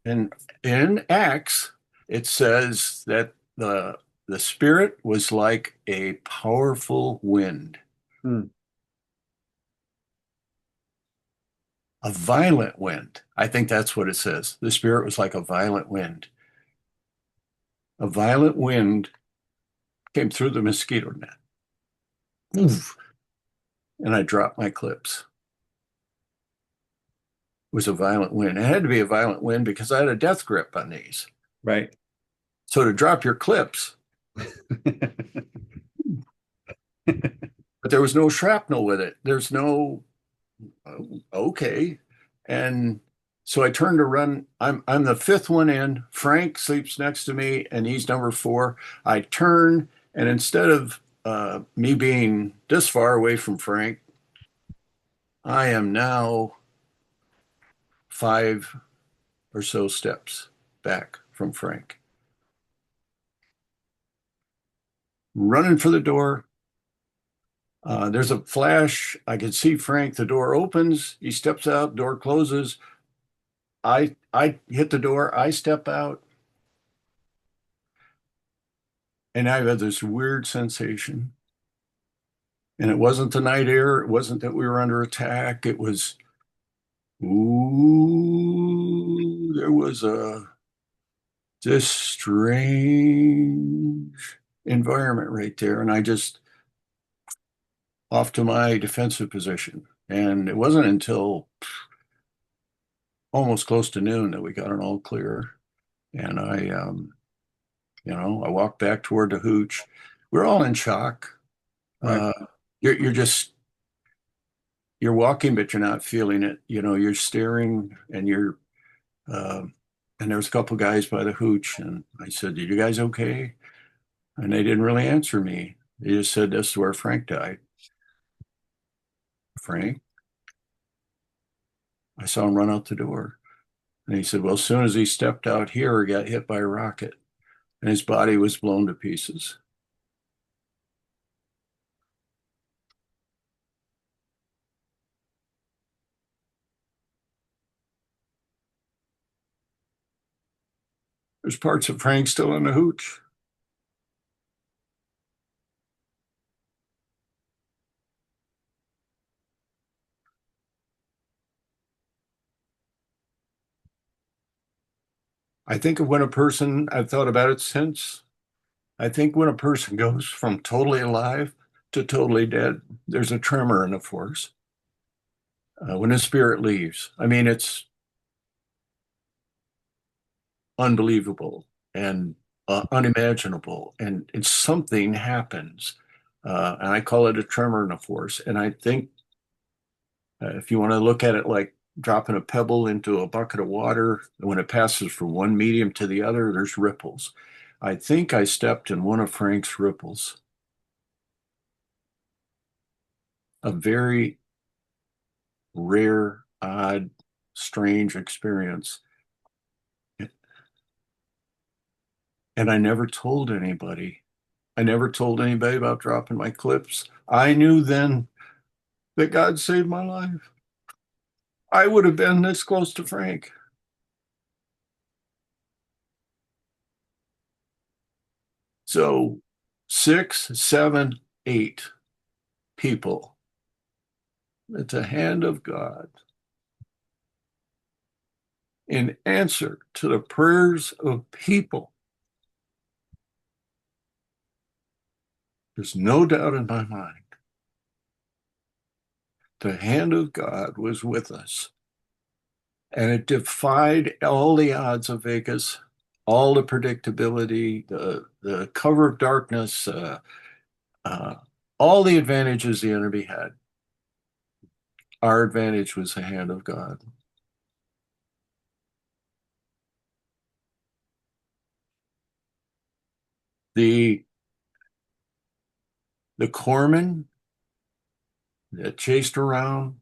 in Acts, it says that the Spirit was like a powerful wind, Mm. a violent wind. I think that's what it says. The Spirit was like a violent wind. A violent wind came through the mosquito net. Oof, and I dropped my clips. Was a violent wind. It had to be a violent wind because I had a death grip on these. Right. So to drop your clips, but there was no shrapnel with it. There's no okay. And so I turned to run. I'm the fifth one in. Frank sleeps next to me, and he's number four. I turn, and instead of me being this far away from Frank, I am now 5 or so steps back from Frank. Running for the door. There's a flash. I can see Frank. The door opens. He steps out. Door closes. I hit the door. I step out, and I had this weird sensation. And it wasn't the night air. It wasn't that we were under attack. It was, ooh, there was a this strange environment right there. And I just off to my defensive position. And it wasn't until almost close to noon that we got an all clear. And I walked back toward the hooch. We're all in shock. Right. Uh, you're just you're walking, but you're not feeling it. You're staring, uh, and there was a couple guys by the hooch, and I said, "Are you guys okay?" And they didn't really answer me. They just said, "This is where Frank died." Frank, I saw him run out the door, and he said, "Well, as soon as he stepped out here, he got hit by a rocket, and his body was blown to pieces." There's parts of Frank still in the hooch. I think of when a person, I've thought about it since, I think when a person goes from totally alive to totally dead, there's a tremor in the force. When his spirit leaves, I mean, it's unbelievable and unimaginable, and something happens. And I call it a tremor in the force. And I think if you want to look at it like dropping a pebble into a bucket of water, when it passes from one medium to the other, there's ripples. I think I stepped in one of Frank's ripples, a very rare, odd, strange experience. And I never told anybody. I never told anybody about dropping my clips. I knew then that God saved my life. I would have been this close to Frank. So 6, 7, 8 people. It's a hand of God in answer to the prayers of people. There's no doubt in my mind. The hand of God was with us, and it defied all the odds of Vegas, all the predictability, the cover of darkness, uh, all the advantages the enemy had. Our advantage was the hand of God. The the corpsman that chased around,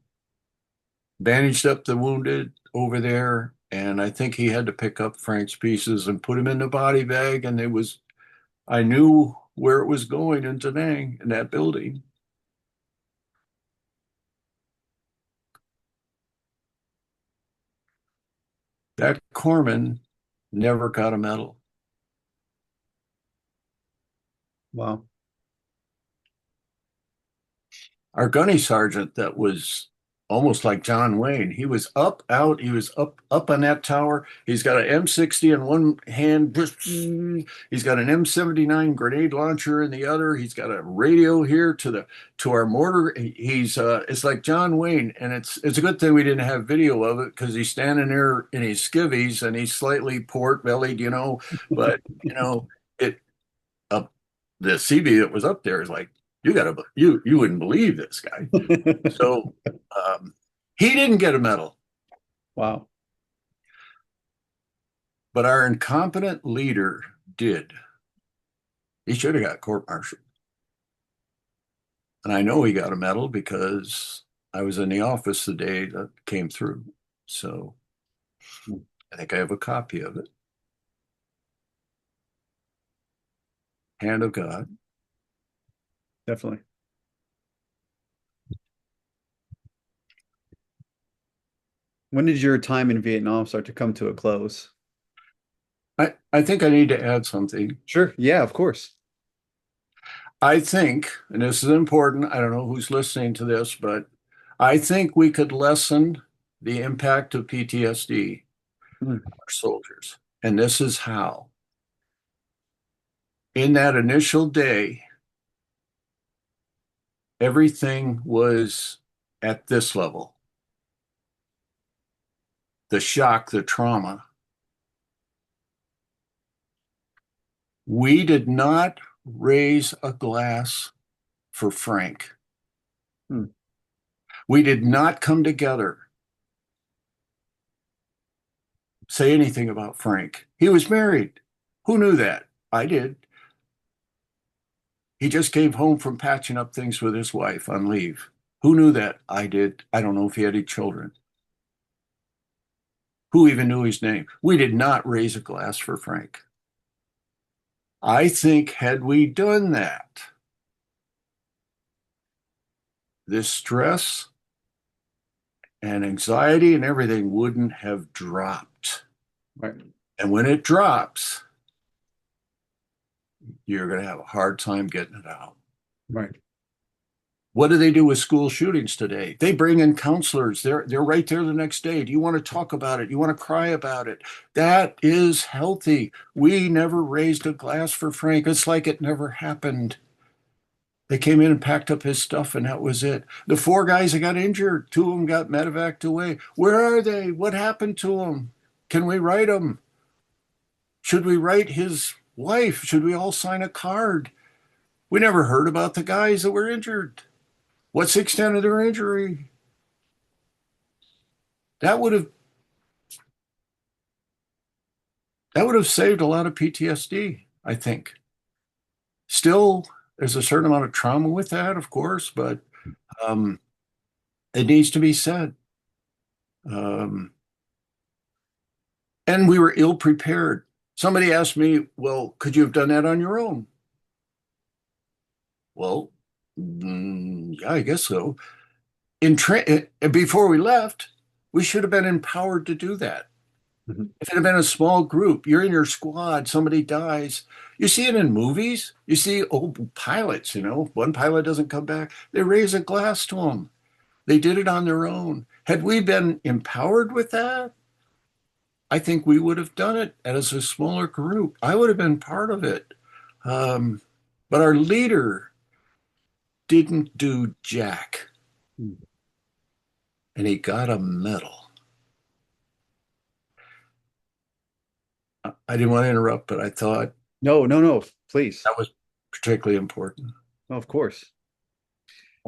bandaged up the wounded over there, and I think he had to pick up Frank's pieces and put him in the body bag. And I knew where it was going in Da Nang in that building. That corpsman never got a medal. Wow. Our gunny sergeant that was almost like John Wayne. He was up, out, he was up on that tower. He's got an M60 in one hand, he's got an M79 grenade launcher in the other. He's got a radio here to our mortar. He's it's like John Wayne, and it's a good thing we didn't have video of it because he's standing there in his skivvies and he's slightly port-bellied, but it up the Seabee that was up there is like, you wouldn't believe this guy. So um, he didn't get a medal, Wow. but our incompetent leader did. He should have got court-martialed. And I know he got a medal because I was in the office the day that came through. So I think I have a copy of it. Hand of God. Definitely. When did your time in Vietnam start to come to a close? I think I need to add something. Sure. Yeah, of course. I think, and this is important, I don't know who's listening to this, but I think we could lessen the impact of PTSD Hmm. on our soldiers. And this is how. In that initial day, everything was at this level. The shock, the trauma. We did not raise a glass for Frank. Hmm. We did not come together, say anything about Frank. He was married. Who knew that? I did. He just came home from patching up things with his wife on leave. Who knew that? I did. I don't know if he had any children. Who even knew his name? We did not raise a glass for Frank. I think had we done that, this stress and anxiety and everything wouldn't have dropped. Right. And when it drops, you're going to have a hard time getting it out. Right. What do they do with school shootings today? They bring in counselors. They're right there the next day. Do you want to talk about it? You want to cry about it? That is healthy. We never raised a glass for Frank. It's like it never happened. They came in and packed up his stuff, and that was it. The four guys that got injured, two of them got medevaced away. Where are they? What happened to them? Can we write them? Should we write his wife? Should we all sign a card? We never heard about the guys that were injured. What's the extent of their injury? That would have that would have saved a lot of PTSD, I think. Still, there's a certain amount of trauma with that, of course, but um, it needs to be said. Um, and we were ill prepared. Somebody asked me, "Well, could you have done that on your own?" Well, yeah, I guess so. Before we left, we should have been empowered to do that. Mhm. If it had been a small group, you're in your squad, somebody dies. You see it in movies. You see old pilots, one pilot doesn't come back. They raise a glass to them. They did it on their own. Had we been empowered with that, I think we would have done it as a smaller group. I would have been part of it. Um, but our leader didn't do jack, and he got a medal. I didn't want to interrupt, but I thought No, no, no, please. that was particularly important. No, of course.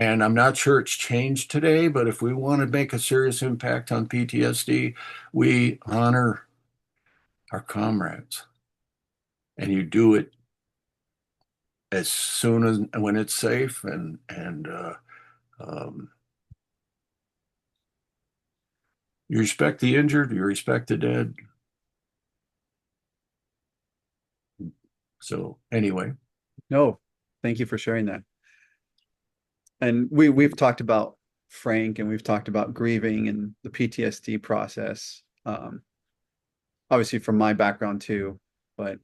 And I'm not sure it's changed today, but if we want to make a serious impact on PTSD, we honor our comrades. And you do it as soon as when it's safe and um, you respect the injured, you respect the dead. So anyway, No, thank you for sharing that. And we've talked about Frank and we've talked about grieving and the PTSD process. Obviously from my background too, but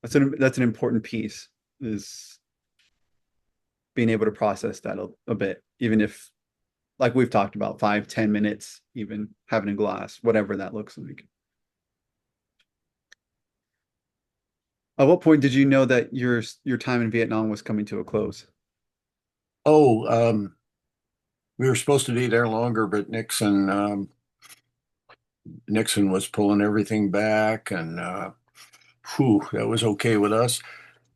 that's an important piece is being able to process that a bit, even if like we've talked about 5, 10 minutes, even having a glass, whatever that looks like. At what point did you know that your time in Vietnam was coming to a close? oh, we were supposed to be there longer, but Nixon was pulling everything back, and whew, that was okay with us.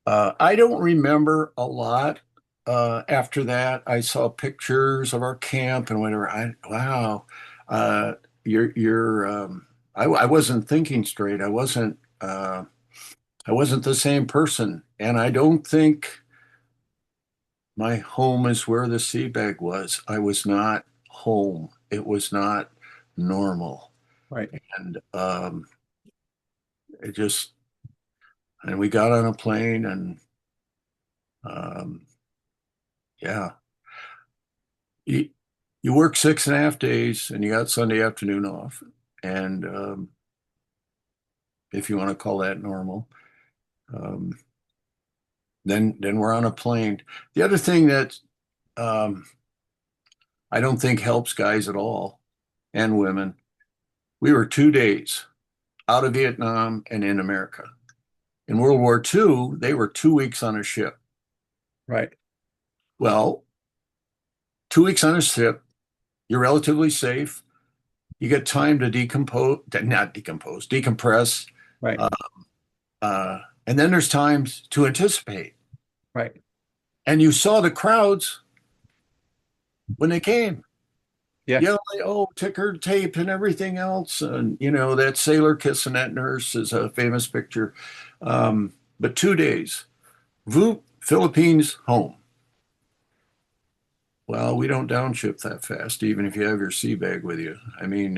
I don't remember a lot. After that, I saw pictures of our camp and whatever. Wow, uh, you're. I wasn't thinking straight. I wasn't the same person, and I don't think my home is where the sea bag was. I was not home. It was not normal, Right. and it just. And we got on a plane, and um, yeah. you work 6.5 days and you got Sunday afternoon off. And if you want to call that normal, um, then we're on a plane. The other thing that um, I don't think helps guys at all and women, we were 2 days out of Vietnam and in America. In World War II, they were 2 weeks on a ship. Right. Well, 2 weeks on a ship, you're relatively safe. You get time to not decompose, decompress. Right. Uh, and then there's times to anticipate. Right. And you saw the crowds when they came, Yeah. yelling, oh, ticker tape and everything else. And, that sailor kissing that nurse is a famous picture. But 2 days, Voop, Philippines, home. Well, we don't downship that fast, even if you have your sea bag with you. I mean,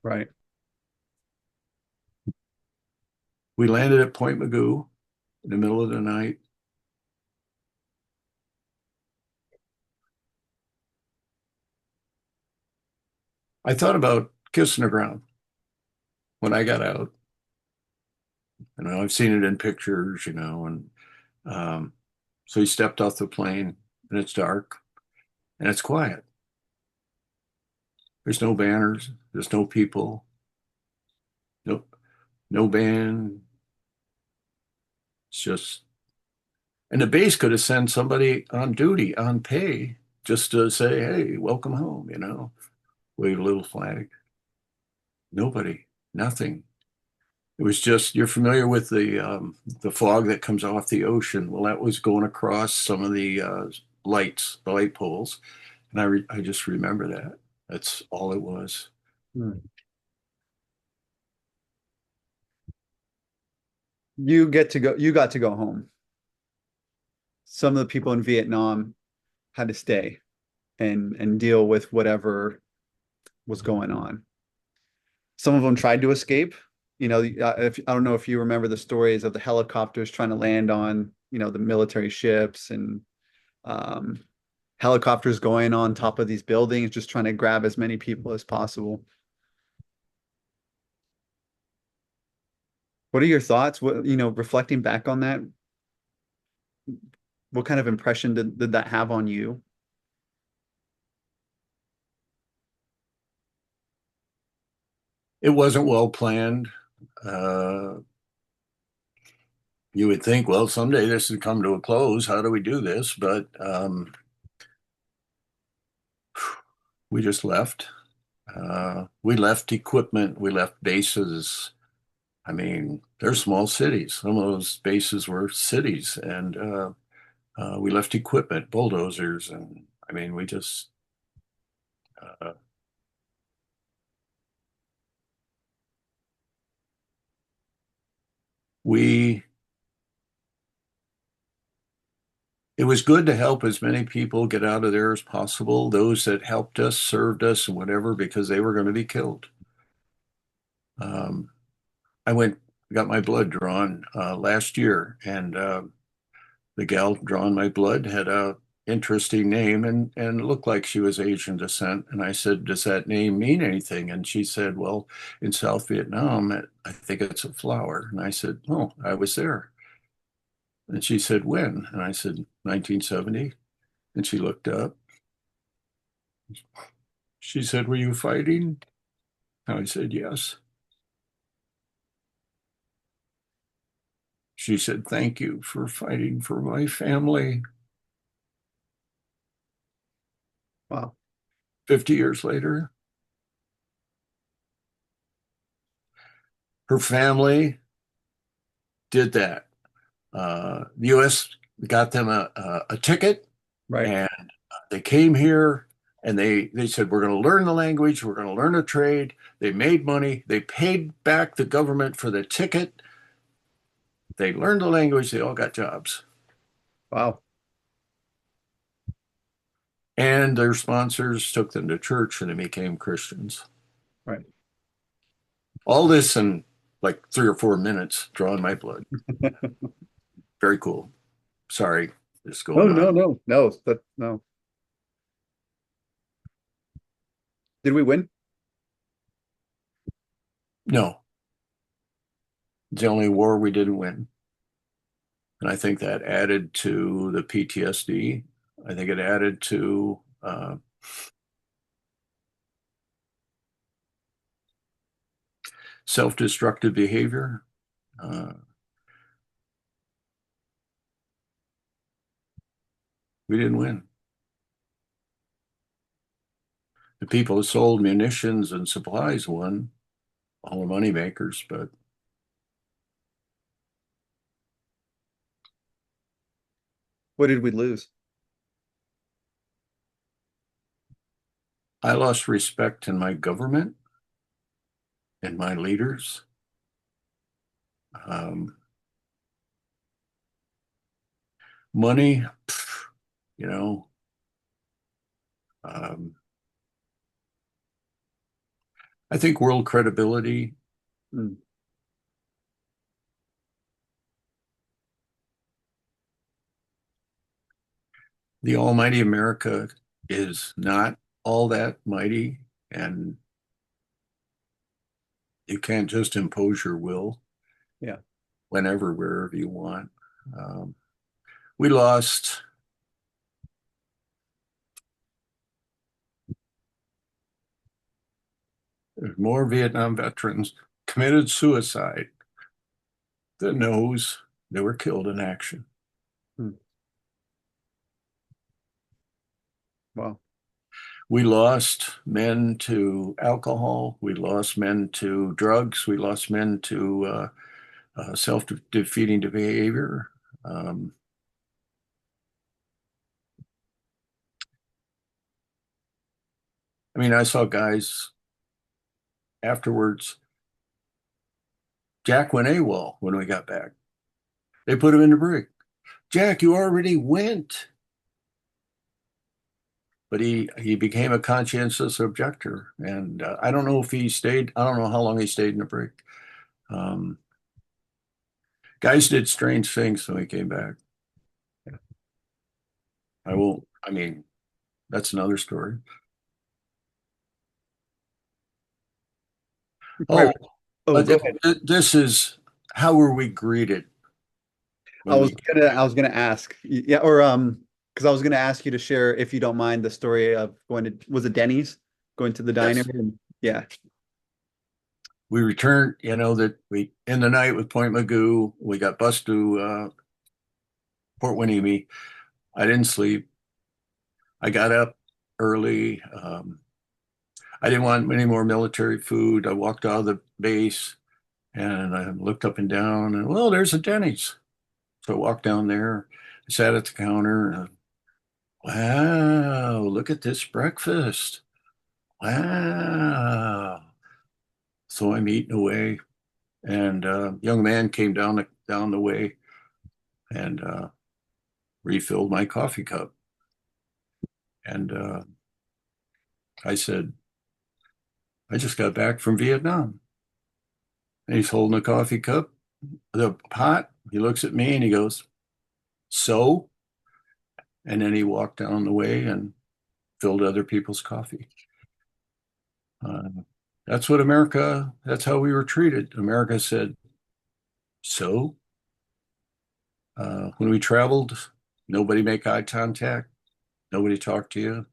Right. we landed at Point Magoo in the middle of the night. I thought about kissing the ground when I got out. I've seen it in pictures, and um, so he stepped off the plane and it's dark and it's quiet. There's no banners, there's no people, no, no band. It's just, and the base could have sent somebody on duty, on pay, just to say, hey, welcome home, wave a little flag. Nobody, nothing. It was just, you're familiar with the fog that comes off the ocean. Well, that was going across some of the lights, the light poles, and I just remember that. That's all it was. Hmm. You got to go home. Some of the people in Vietnam had to stay and deal with whatever was going on. Some of them tried to escape. If I don't know if you remember the stories of the helicopters trying to land on, the military ships and um, helicopters going on top of these buildings, just trying to grab as many people as possible. What are your thoughts? Reflecting back on that, what kind of impression did that have on you? It wasn't well planned. Uh, you would think, well, someday this would come to a close. How do we do this? But we just left. We left equipment. We left bases. I mean, they're small cities. Some of those bases were cities, and we left equipment, bulldozers, and I mean, uh, we it was good to help as many people get out of there as possible. Those that helped us, served us, and whatever, because they were going to be killed. Um, I got my blood drawn last year, and the gal drawing my blood had a interesting name and looked like she was Asian descent. And I said, "Does that name mean anything?" And she said, "Well, in South Vietnam, I think it's a flower." And I said, "Oh, I was there." And she said, "When?" And I said, "1970." And she looked up. She said, "Were you fighting?" And I said, "Yes." She said, "Thank you for fighting for my family." Wow. 50 years later, her family did that. The U.S. got them a ticket, Right. and they came here and they said, "We're going to learn the language, we're going to learn a trade." They made money, they paid back the government for the ticket, they learned the language, they all got jobs. Wow. And their sponsors took them to church and they became Christians. Right. All this in like 3 or 4 minutes, drawing my blood. Very cool. Sorry, just No, going no, on. no, no. No. Did we win? No, it's the only war we didn't win. And I think that added to the PTSD. I think it added to self-destructive behavior. Uh, we didn't win. The people who sold munitions and supplies won, all the money makers, but What did we lose? I lost respect in my government and my leaders. Um, money, you know, um, I think world credibility. Hmm. The almighty America is not all that mighty, and you can't just impose your will Yeah. whenever, wherever you want. Um, we lost more Vietnam veterans committed suicide than those that were killed in action. Hmm. Wow. We lost men to alcohol. We lost men to drugs. We lost men to self-defeating behavior. Um, I mean, I saw guys afterwards. Jack went AWOL when we got back. They put him in the brig. Jack, you already went. But he became a conscientious objector, and I don't know if he stayed. I don't know how long he stayed in the brig. Um, guys did strange things when we came back. I won't. I mean, that's another story. Right. Oh, Oh, go ahead. this is how were we greeted when we? I was gonna ask. Yeah, or because I was gonna ask you to share, if you don't mind, the story of going to, was it Denny's? Going to the diner Yes, and yeah. we returned. You know that we in the night with Point Magoo. We got bused to Port Winnie. I didn't sleep. I got up early. I didn't want any more military food. I walked out of the base and I looked up and down, and well, there's a Denny's. So I walked down there. I sat at the counter. And, wow, look at this breakfast. Wow. So I'm eating away, and a young man came down the way and refilled my coffee cup. And I said, I just got back from Vietnam. And he's holding a coffee cup, the pot. He looks at me and he goes, so? And then he walked down the way and filled other people's coffee. Uh, that's what America, that's how we were treated. America said, so? When we traveled, nobody make eye contact, nobody talked to you.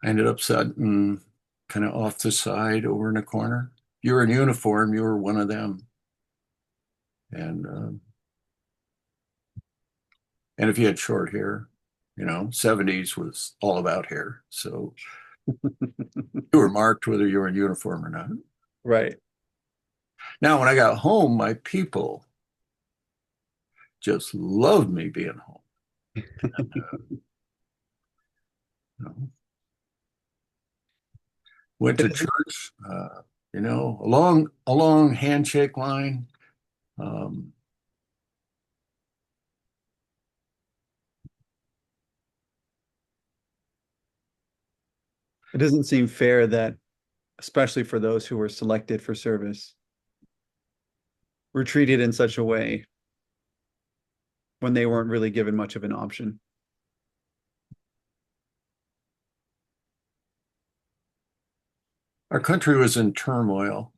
I ended up sitting kind of off the side over in a corner. You were in uniform, you were one of them. And and if you had short hair, 70s was all about hair. So you were marked whether you were in uniform or not. Right. Now, when I got home, my people just loved me being home. You know, went It to doesn't, church, a long handshake line. Um, it doesn't seem fair that, especially for those who were selected for service, were treated in such a way when they weren't really given much of an option. Our country was in turmoil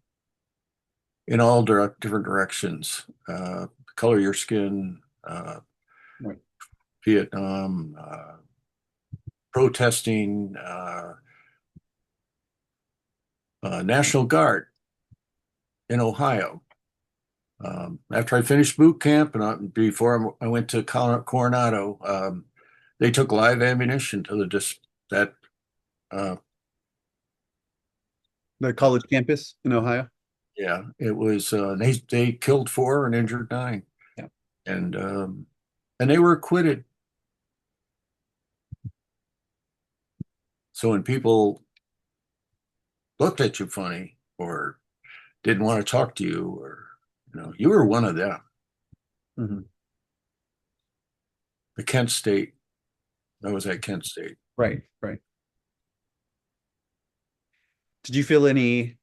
in all different directions. Color of your skin, Right. Vietnam, protesting, National Guard in Ohio. After I finished boot camp and before I went to Coronado, they took live ammunition to the dis that uh, The college campus in Ohio. yeah, it was they killed four and injured nine, Yeah. and um, and they were acquitted. So when people looked at you funny or didn't want to talk to you, or you were one of them. Hmm. The Kent State, I was at Kent State. Right, right. Did you feel any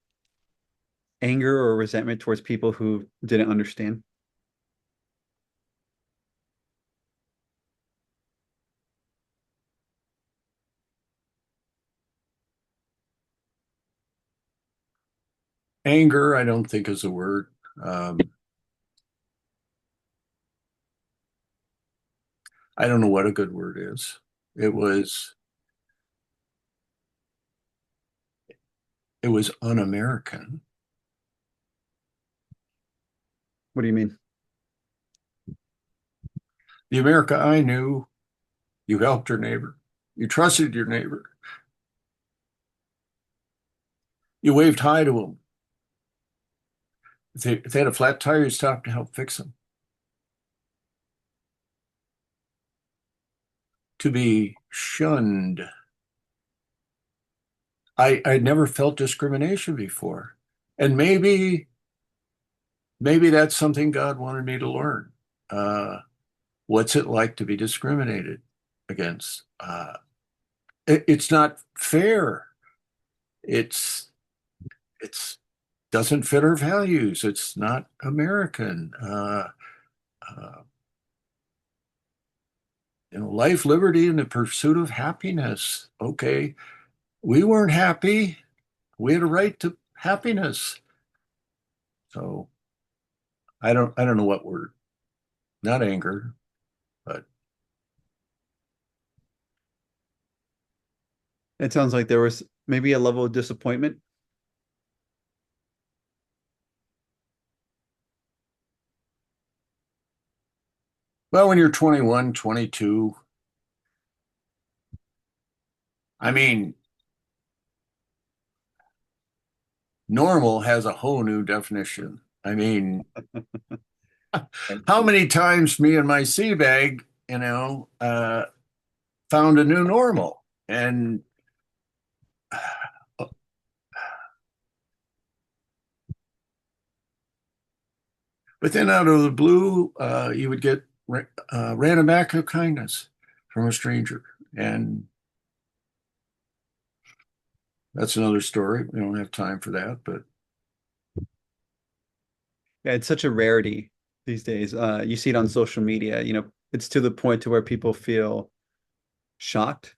anger or resentment towards people who didn't understand? Anger, I don't think is a word. Um, I don't know what a good word is. It was it was un-American. What do you mean? The America I knew, you helped your neighbor, you trusted your neighbor, you waved hi to them. If they had a flat tire, you stopped to help fix them. To be shunned, I'd never felt discrimination before, and maybe that's something God wanted me to learn. Uh, what's it like to be discriminated against? It's not fair. It's it's doesn't fit our values. It's not American. Uh, life, liberty, and the pursuit of happiness. Okay, we weren't happy. We had a right to happiness. So I don't know what word. Not anger, but It sounds like there was maybe a level of disappointment. well, when you're 21, 22, I mean, normal has a whole new definition. I mean, Right. how many times me and my sea bag, found a new normal. And but then out of the blue, you would get random act of kindness from a stranger, and that's another story. We don't have time for that, but Yeah, it's such a rarity these days. You see it on social media, it's to the point to where people feel shocked,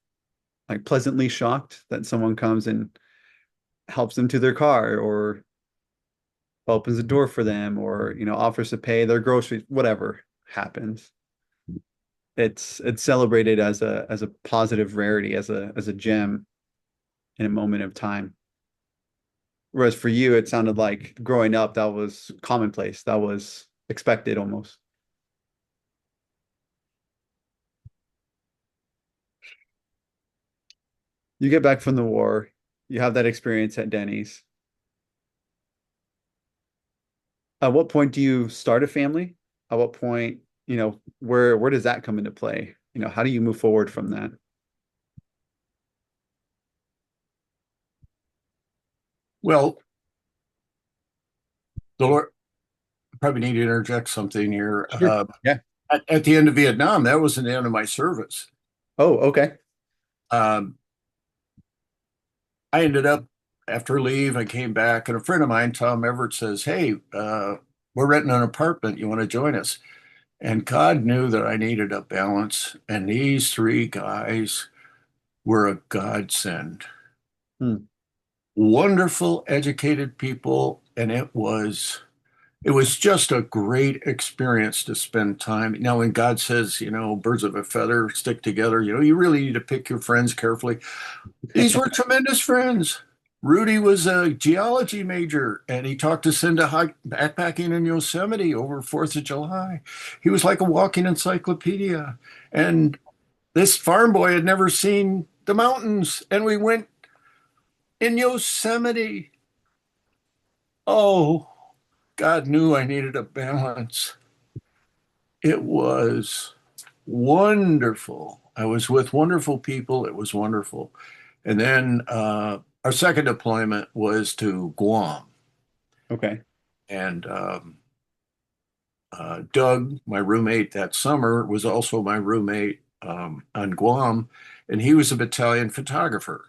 like pleasantly shocked that someone comes and helps them to their car or opens the door for them or, offers to pay their groceries, whatever happens. It's celebrated as a positive rarity, as a gem in a moment of time. Whereas for you, it sounded like growing up, that was commonplace. That was expected almost. You get back from the war, you have that experience at Denny's. At what point do you start a family? At what point, where does that come into play? How do you move forward from that? well, the Lord probably need to interject something here. Sure. Yeah. At the end of Vietnam, that was the end of my service. Oh, okay. Um, I ended up after leave, I came back, and a friend of mine, Tom Everett, says, "Hey, we're renting an apartment. You want to join us?" And God knew that I needed a balance, and these three guys were a godsend. Hmm. wonderful, educated people, and it was just a great experience to spend time. Now, when God says, birds of a feather stick together, you really need to pick your friends carefully. These were tremendous friends. Rudy was a geology major, and he talked us into backpacking in Yosemite over 4th of July. He was like a walking encyclopedia. And this farm boy had never seen the mountains, and we went in Yosemite. Oh, God knew I needed a balance. It was wonderful. I was with wonderful people. It was wonderful. And then our second deployment was to Guam. Okay. And Doug, my roommate that summer, was also my roommate on Guam. And he was a battalion photographer.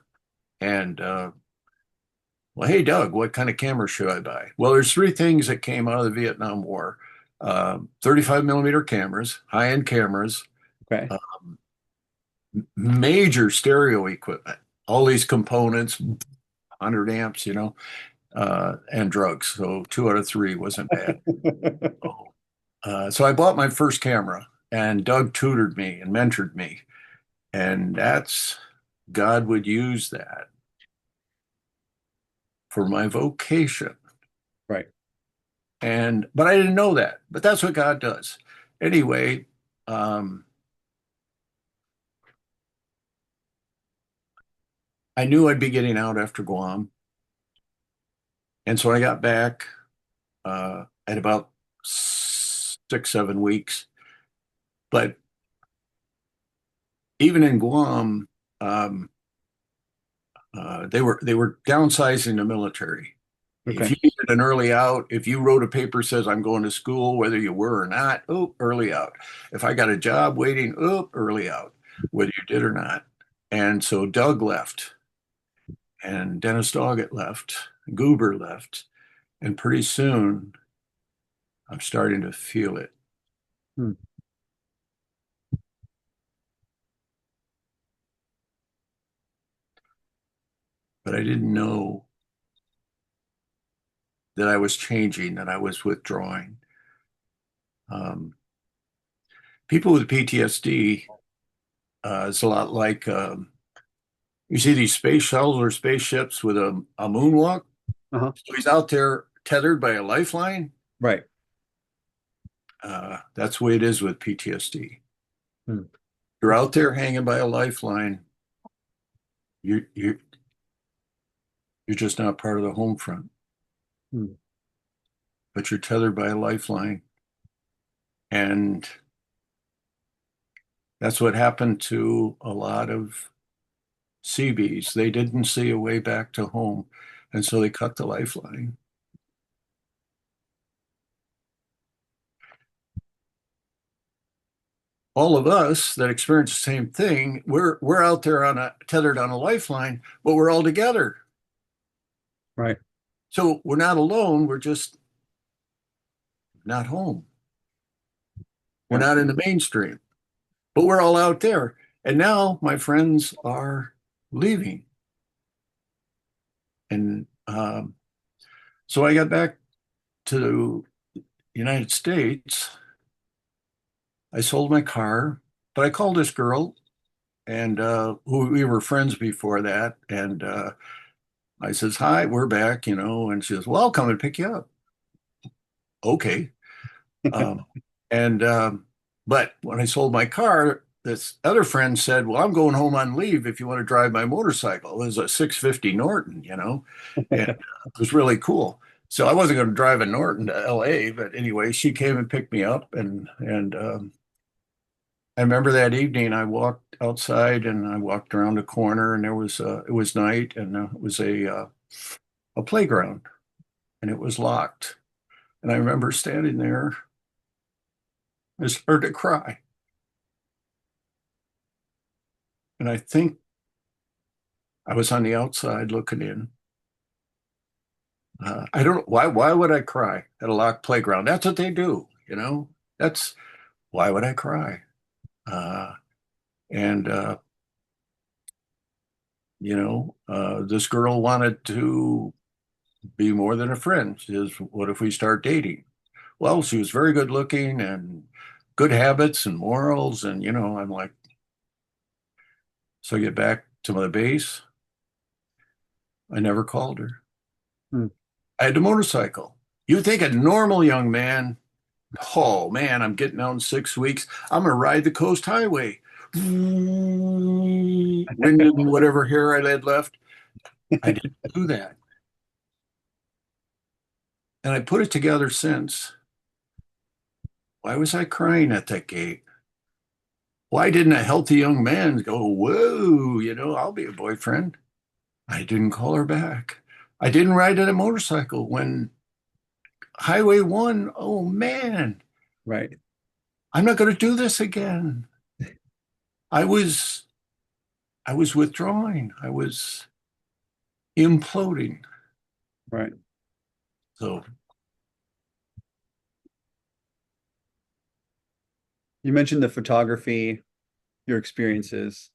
And well, hey, Doug, what kind of camera should I buy? Well, there's three things that came out of the Vietnam War: 35 millimeter cameras, high-end cameras, Okay. uh, major stereo equipment, all these components, 100 amps, and drugs. So 2 out of 3 wasn't bad. So I bought my first camera, and Doug tutored me and mentored me. And God would use that for my vocation. Right. But I didn't know that. But that's what God does. Anyway, um, I knew I'd be getting out after Guam. And so I got back at about 6, 7 weeks. But even in Guam, um, they were downsizing the military. If Okay. you needed an early out, if you wrote a paper says I'm going to school, whether you were or not, oh, early out. If I got a job waiting, oh, early out, whether you did or not. And so Doug left, and Dennis Doggett left, Goober left, and pretty soon I'm starting to feel it. Hmm. But I didn't know that I was changing, that I was withdrawing. Um, People with PTSD is a lot like you see these space shuttles or spaceships with a moonwalk. Uh-huh. So he's out there tethered by a lifeline. Right. That's the way it is with PTSD. Hmm. You're out there hanging by a lifeline. You're just not part of the home front, Hmm. but you're tethered by a lifeline. And that's what happened to a lot of Seabees. They didn't see a way back to home, and so they cut the lifeline. All of us that experience the same thing, we're out there tethered on a lifeline, but we're all together. Right. So we're not alone. We're just not home. We're Yeah. not in the mainstream, but we're all out there. And now my friends are leaving. And so I got back to the United States. I sold my car, but I called this girl, and who we were friends before that. And I says, "Hi, we're back," and she says, "Well, I'll come and pick you up." Okay. Um, and but when I sold my car, this other friend said, "Well, I'm going home on leave if you want to drive my motorcycle." It was a 650 Norton, and it was really cool. So I wasn't going to drive a Norton to LA, but anyway, she came and picked me up, and I remember that evening I walked outside and I walked around a corner, and it was night, and it was a playground, and it was locked. And I remember standing there. I started to cry. And I think I was on the outside looking in. I don't why would I cry at a locked playground? That's what they do. That's why would I cry? And This girl wanted to be more than a friend. She says, what if we start dating? Well, she was very good looking and good habits and morals. And, I'm like, so I get back to my base. I never called her. Hmm. I had a motorcycle. You think a normal young man, oh man, I'm getting out in 6 weeks. I'm going to ride the coast highway. Wind in whatever hair I had left. I didn't do that. And I put it together since. Why was I crying at that gate? Why didn't a healthy young man go, whoa, I'll be a boyfriend? I didn't call her back. I didn't ride on a motorcycle when Highway 1, oh man, Right. I'm not going to do this again. I was I was withdrawing. I was imploding. Right. So, You mentioned the photography, your experiences.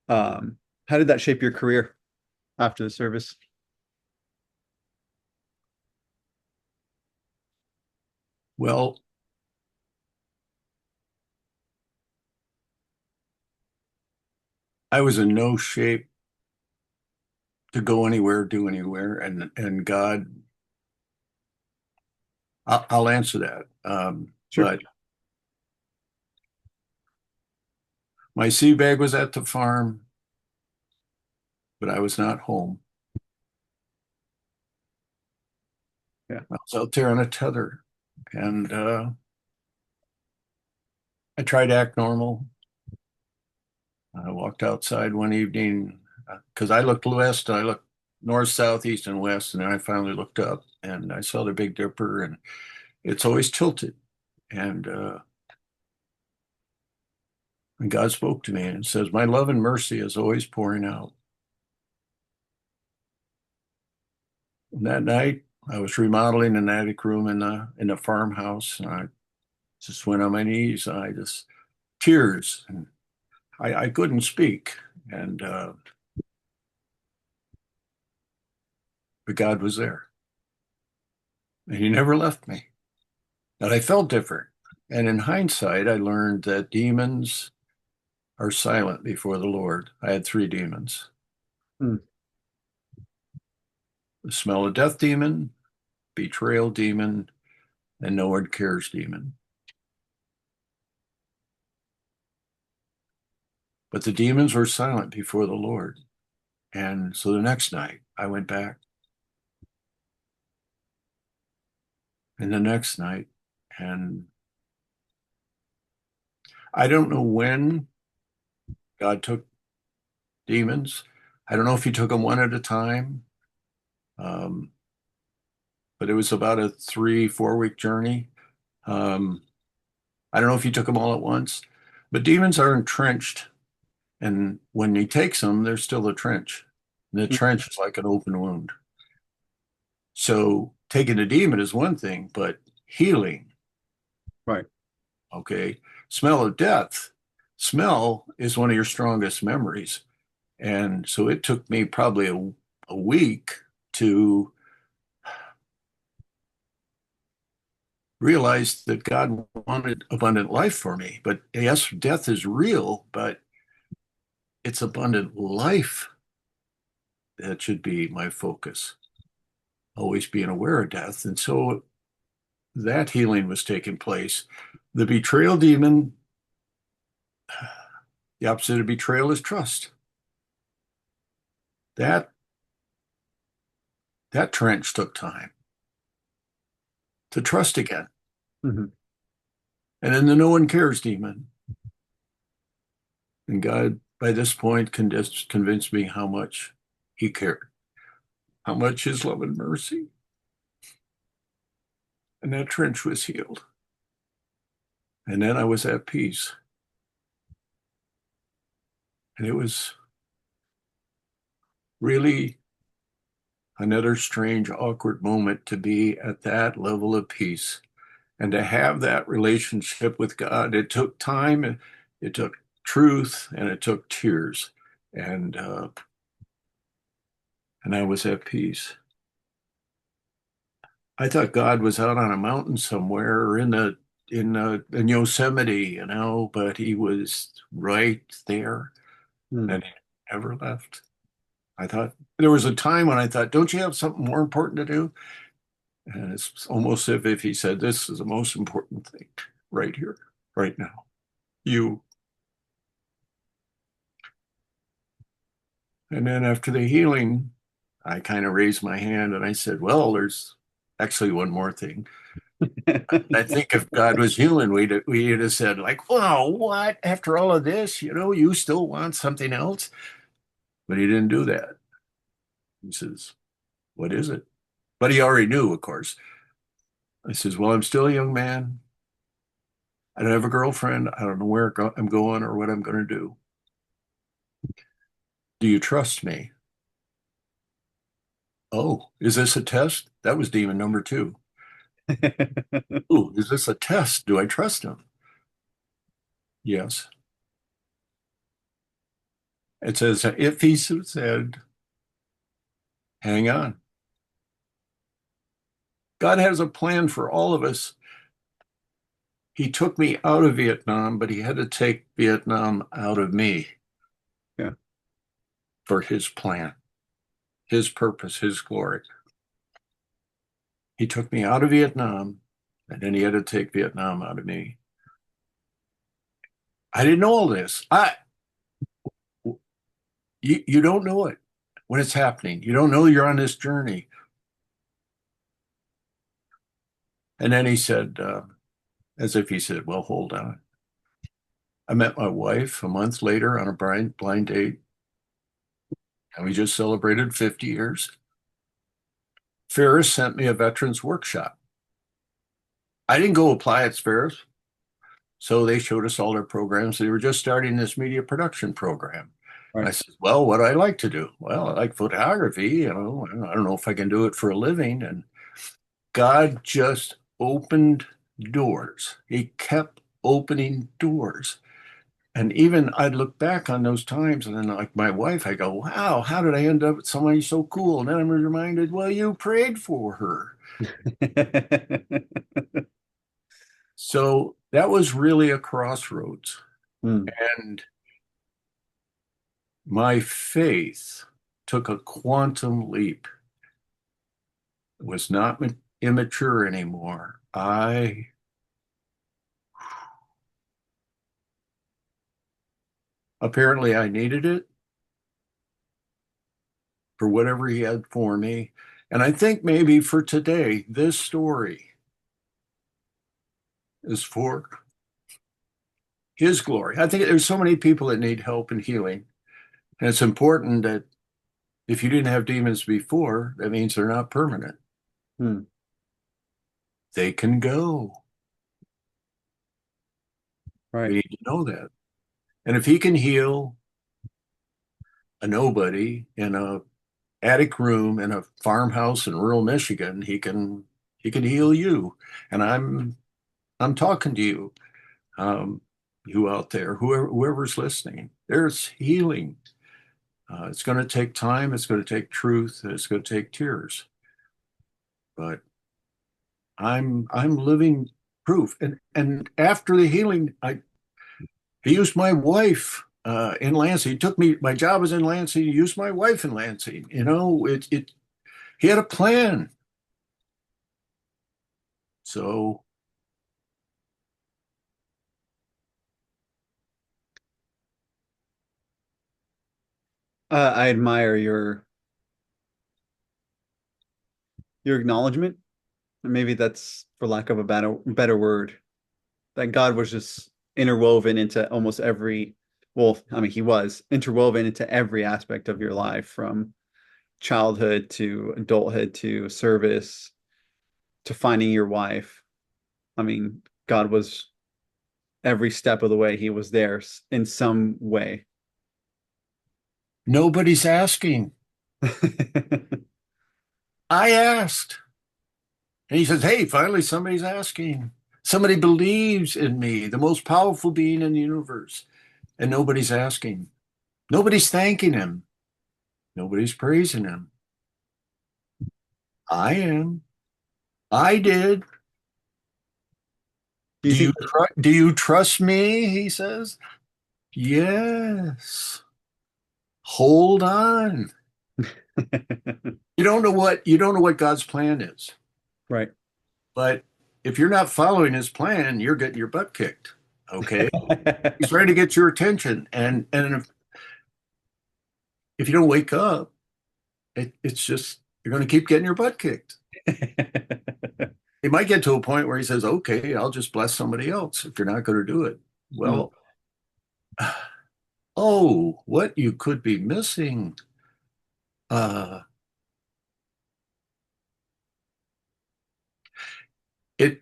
How did that shape your career after the service? well, I was in no shape to go anywhere, do anywhere, and God, I'll answer that. Sure. But my sea bag was at the farm, but I was not home. Yeah. I was out there on a tether, and I tried to act normal. I walked outside one evening because I looked west, and I looked north, south, east, and west, and then I finally looked up and I saw the Big Dipper, and it's always tilted. And God spoke to me and says, "My love and mercy is always pouring out." And that night, I was remodeling an attic room in the farmhouse, and I just went on my knees, and I just tears, and I couldn't speak, and but God was there, and He never left me. And I felt different. And in hindsight, I learned that demons are silent before the Lord. I had three demons: Hmm. the smell of death demon, betrayal demon, and no one cares demon. But the demons were silent before the Lord. And so the next night, I went back, and the next night, and I don't know when God took demons. I don't know if He took them one at a time, um, but it was about a 3, 4 week journey. Um, I don't know if He took them all at once, but demons are entrenched. And when He takes them, there's still a trench. And the Hmm. trench is like an open wound. So taking a demon is one thing, but healing, Right. okay? Smell of death. Smell is one of your strongest memories. And so it took me probably a week to realize that God wanted abundant life for me. But yes, death is real, but it's abundant life that should be my focus, always being aware of death. And so that healing was taking place. The betrayal demon, the opposite of betrayal is trust. That that trench took time to trust again. Hmm. And then the no one cares demon. And God, by this point, convinced me how much He cared, how much His love and mercy. And that trench was healed. And then I was at peace. And it was really another strange, awkward moment to be at that level of peace and to have that relationship with God. It took time, it took truth, and it took tears. and uh, and I was at peace. I thought God was out on a mountain somewhere or in Yosemite, but he was right there Hmm. and he never left. I thought there was a time when I thought, don't you have something more important to do? And it's almost as if he said, this is the most important thing right here, right now. You. And then after the healing, I kind of raised my hand and I said, well, there's actually one more thing. I think if God was human, we'd have said, like, wow, what? After all of this, you still want something else? But he didn't do that. He says, what is it? But he already knew, of course. I says, well, I'm still a young man. I don't have a girlfriend. I don't know where I'm going or what I'm going to do. Do you trust me? Oh, is this a test? That was demon number two. Oh, is this a test? Do I trust him? Yes. It says, if he said, hang on. God has a plan for all of us. He took me out of Vietnam, but he had to take Vietnam out of me Yeah. for his plan, his purpose, his glory. He took me out of Vietnam, and then he had to take Vietnam out of me. I didn't know all this. You don't know it when it's happening. You don't know you're on this journey. And then he said, as if he said, well, hold on. I met my wife a month later on a blind date, and we just celebrated 50 years. Ferris sent me a veterans workshop. I didn't go apply at Ferris, so they showed us all their programs. They were just starting this media production program. I Right. said, well, what do I like to do? Well, I like photography, I don't know if I can do it for a living. And God just opened doors. He kept opening doors. And even I'd look back on those times and then like my wife, I go, wow, how did I end up with somebody so cool? And then I'm reminded, well, you prayed for her. So that was really a crossroads. Hmm. And my faith took a quantum leap. It was not immature anymore. I apparently I needed it for whatever he had for me. And I think maybe for today, this story is for his glory. I think there's so many people that need help and healing. And it's important that if you didn't have demons before, that means they're not permanent. Hmm. They can go. We Right. need to know that. And if he can heal a nobody in a attic room in a farmhouse in rural Michigan, he can heal you. And I'm talking to you, um, you out there, whoever's listening. There's healing. It's going to take time. It's going to take truth. It's going to take tears. But I'm living proof. And after the healing, he used my wife in Lansing. He took me. My job was in Lansing. He used my wife in Lansing. He had a plan. So I admire your acknowledgement. And maybe that's for lack of a better word, that God was just interwoven into almost every, well, I mean, he was interwoven into every aspect of your life from childhood to adulthood to service to finding your wife. I mean, God was every step of the way, he was there in some way. nobody's asking. I asked. And he says, hey, finally somebody's asking. Somebody believes in me, the most powerful being in the universe, and nobody's asking. Nobody's thanking him. Nobody's praising him. I am. I did. Do you think Do you trust me? He says. Yes. Hold on. You don't know what God's plan is. right? But if you're not following his plan, you're getting your butt kicked. Okay? He's trying to get your attention. And if you don't wake up, it's just you're going to keep getting your butt kicked. He might get to a point where he says, "Okay, I'll just bless somebody else if you're not going to do it." Mm, Well, oh, what you could be missing. Uh, it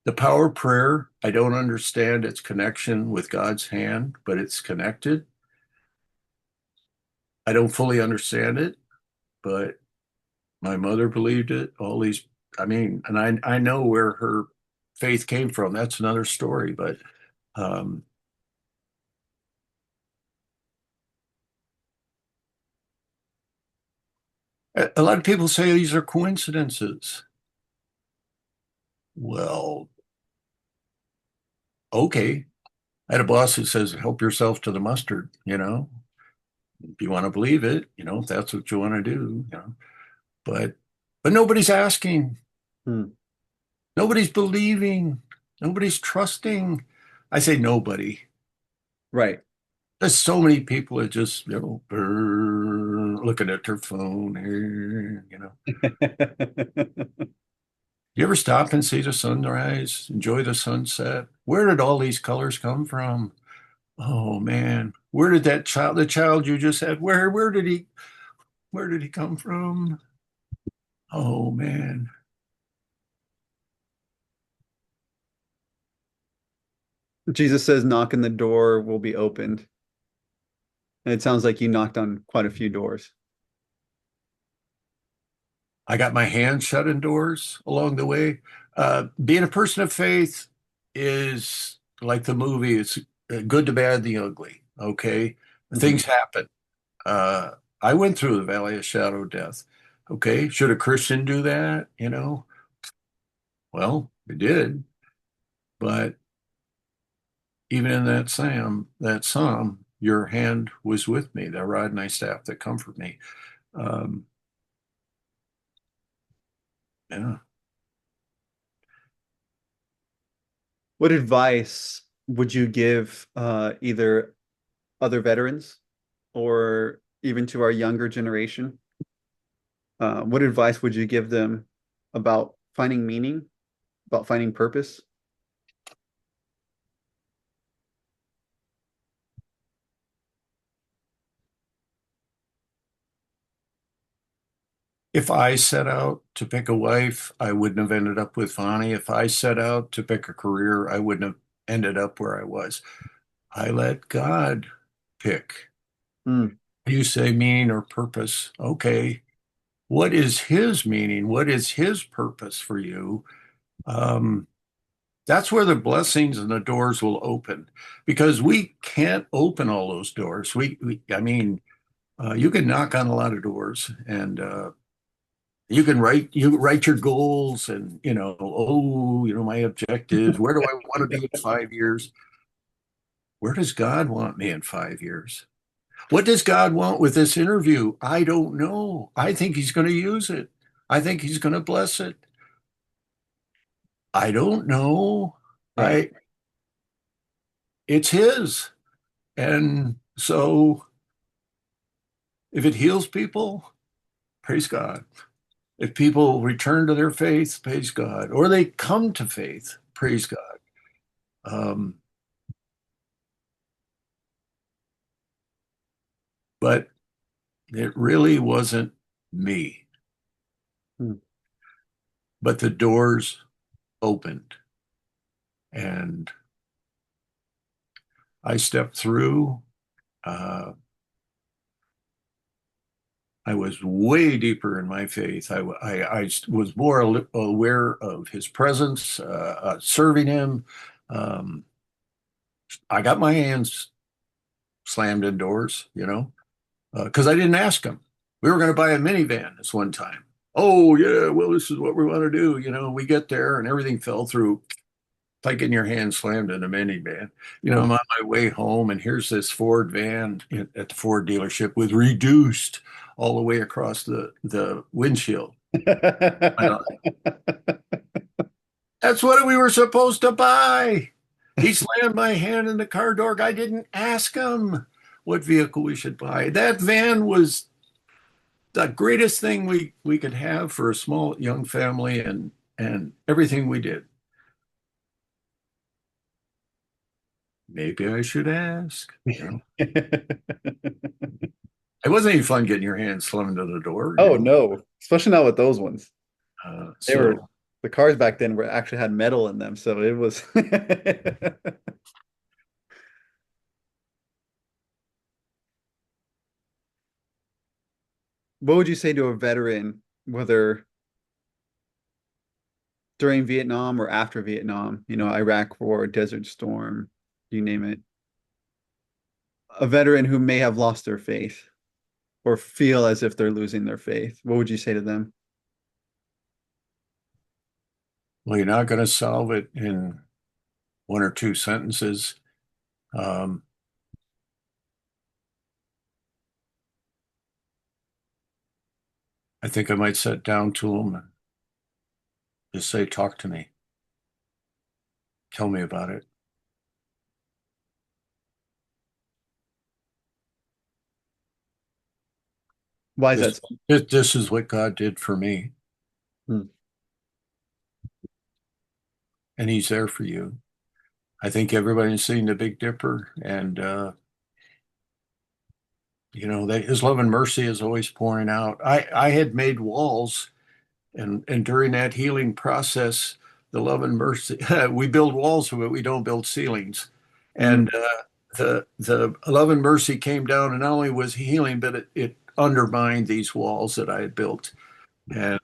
the power of prayer. I don't understand its connection with God's hand, but it's connected. I don't fully understand it, but my mother believed it. All these, I mean, and I know where her faith came from. That's another story, but um, a lot of people say these are coincidences. Well, okay. I had a boss who says, help yourself to the mustard, if you want to believe it, if that's what you want to do, but, but nobody's asking, mm, nobody's believing, nobody's trusting. I say nobody. right. There's so many people that just, looking at their phone here. You ever stop and see the sunrise, enjoy the sunset? Where did all these colors come from? Oh man, where did the child you just had, where did he come from? Oh man. Jesus says, knock and the door will be opened. And it sounds like you knocked on quite a few doors. I got my hands shut indoors along the way. Being a person of faith is like the movie. It's good, the bad, the ugly. Okay. Mhm. Things happen. Uh, I went through the valley of shadow of death. Okay. Should a Christian do that? Well, it did. But even in that psalm, your hand was with me, thy rod and thy staff that comfort me. Um, yeah. What advice would you give either other veterans or even to our younger generation? What advice would you give them about finding meaning, about finding purpose? If I set out to pick a wife, I wouldn't have ended up with Vonnie. If I set out to pick a career, I wouldn't have ended up where I was. I let God pick. Mm, You say meaning or purpose. Okay. What is his meaning? What is his purpose for you? Um, that's where the blessings and the doors will open because we can't open all those doors. I mean, you can knock on a lot of doors and you write your goals and my objectives. Where do I want to be in 5 years? Where does God want me in 5 years? What does God want with this interview? I don't know. I think he's going to use it. I think he's going to bless it. I don't know. right. I It's his. And so if it heals people, praise God. If people return to their faith, praise God. Or they come to faith, praise God. Um, but it really wasn't me. Mm. But the doors opened and I stepped through. Uh, I was way deeper in my faith. I was more aware of his presence, serving him. Um, I got my hands slammed indoors, because I didn't ask him. We were going to buy a minivan this one time. Oh, yeah, well, this is what we want to do. We get there and everything fell through. It's like getting your hand slammed in a minivan. I'm on my way home, and here's this Ford van at the Ford dealership with reduced all the way across the windshield. I don't, that's what we were supposed to buy. He slammed my hand in the car door. I didn't ask him what vehicle we should buy. That van was the greatest thing we could have for a small young family, and everything we did. Maybe I should ask. It wasn't any fun getting your hand slammed into the door, Oh no, especially not with those ones. They were So the cars back then were actually had metal in them, so it was. What would you say to a veteran, whether during Vietnam or after Vietnam, Iraq War, Desert Storm, you name it, a veteran who may have lost their faith or feel as if they're losing their faith? What would you say to them? well, you're not going to solve it in one or two sentences. Um, I think I might sit down to them and just say, talk to me. Tell me about it. Why is This, that so? this is what God did for me, Hmm. and He's there for you. I think everybody's seen the Big Dipper, and that His love and mercy is always pouring out. I had made walls, and during that healing process, the love and mercy, we build walls, but we don't build ceilings. Hmm. And the love and mercy came down, and not only was healing, but it undermined these walls that I had built. And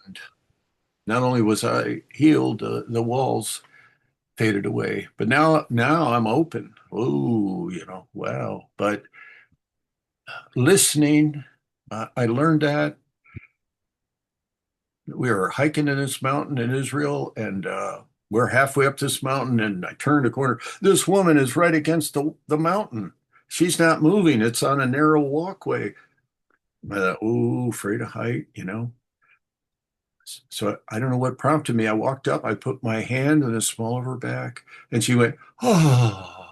not only was I healed, the walls faded away. But now I'm open. Oh, wow. But listening, I learned that we were hiking in this mountain in Israel, and we're halfway up this mountain, and I turned a corner. This woman is right against the mountain. She's not moving. It's on a narrow walkway. I thought, ooh, afraid of height. So I don't know what prompted me. I walked up, I put my hand in the small of her back, and she went, oh.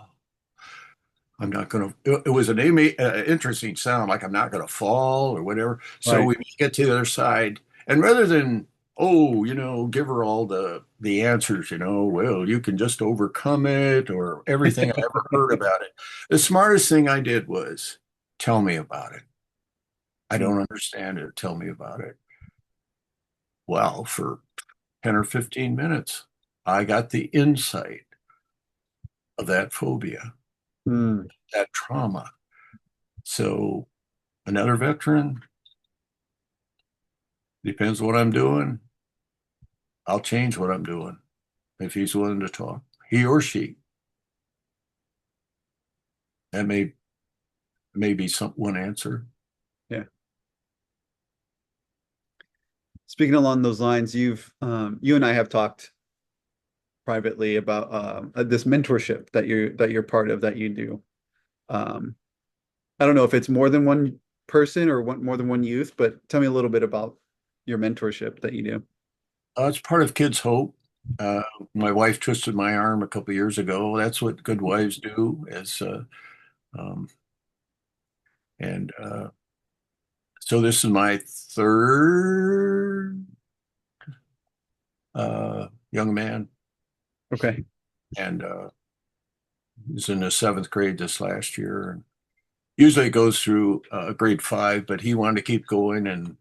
I'm not going to. It was an interesting sound, like I'm not going to fall or whatever. So Right. we get to the other side, and rather than give her all the answers, well, you can just overcome it or everything I ever heard about it. The smartest thing I did was tell me about it. I Hmm. don't understand it. Tell me about it. Well, for 10 or 15 minutes, I got the insight of that phobia, Hmm. that trauma. So another veteran, depends what I'm doing. I'll change what I'm doing if he's willing to talk. He or she. That may be one answer. Yeah. Speaking along those lines, you and I have talked privately about this mentorship that you're part of that you do. Um, I don't know if it's more than one person or more than one youth, but tell me a little bit about your mentorship that you do. It's part of Kids Hope. Uh, my wife twisted my arm a couple years ago. That's what good wives do. Um, and so this is my third young man, Okay. and he's in the seventh grade this last year. Usually it goes through grade five, but he wanted to keep going, and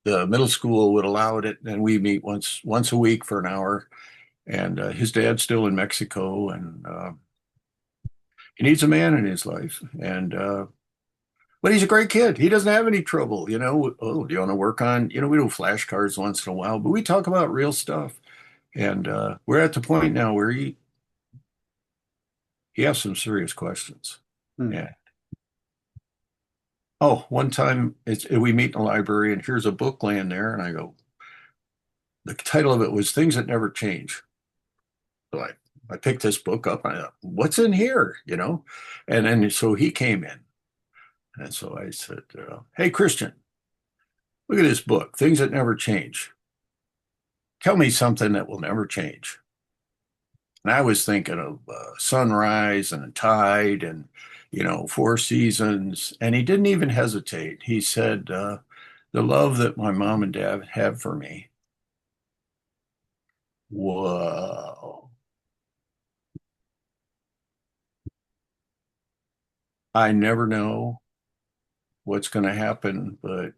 the middle school would allow it, and we meet once a week for an hour. And his dad's still in Mexico, and he needs a man in his life. And but he's a great kid. He doesn't have any trouble. Oh, do you want to work on? We do flashcards once in a while, but we talk about real stuff. And we're at the point now where He asked some serious questions. Hmm. Yeah. Oh, one time we meet in the library and here's a book laying there, and I go, the title of it was Things That Never Change. So I picked this book up and I thought, what's in here? And then so he came in. And so I said, hey, Christian, look at this book, Things That Never Change. Tell me something that will never change. And I was thinking of sunrise and a tide and, four seasons. And he didn't even hesitate. He said, the love that my mom and dad have for me. Whoa. I never know what's going to happen, but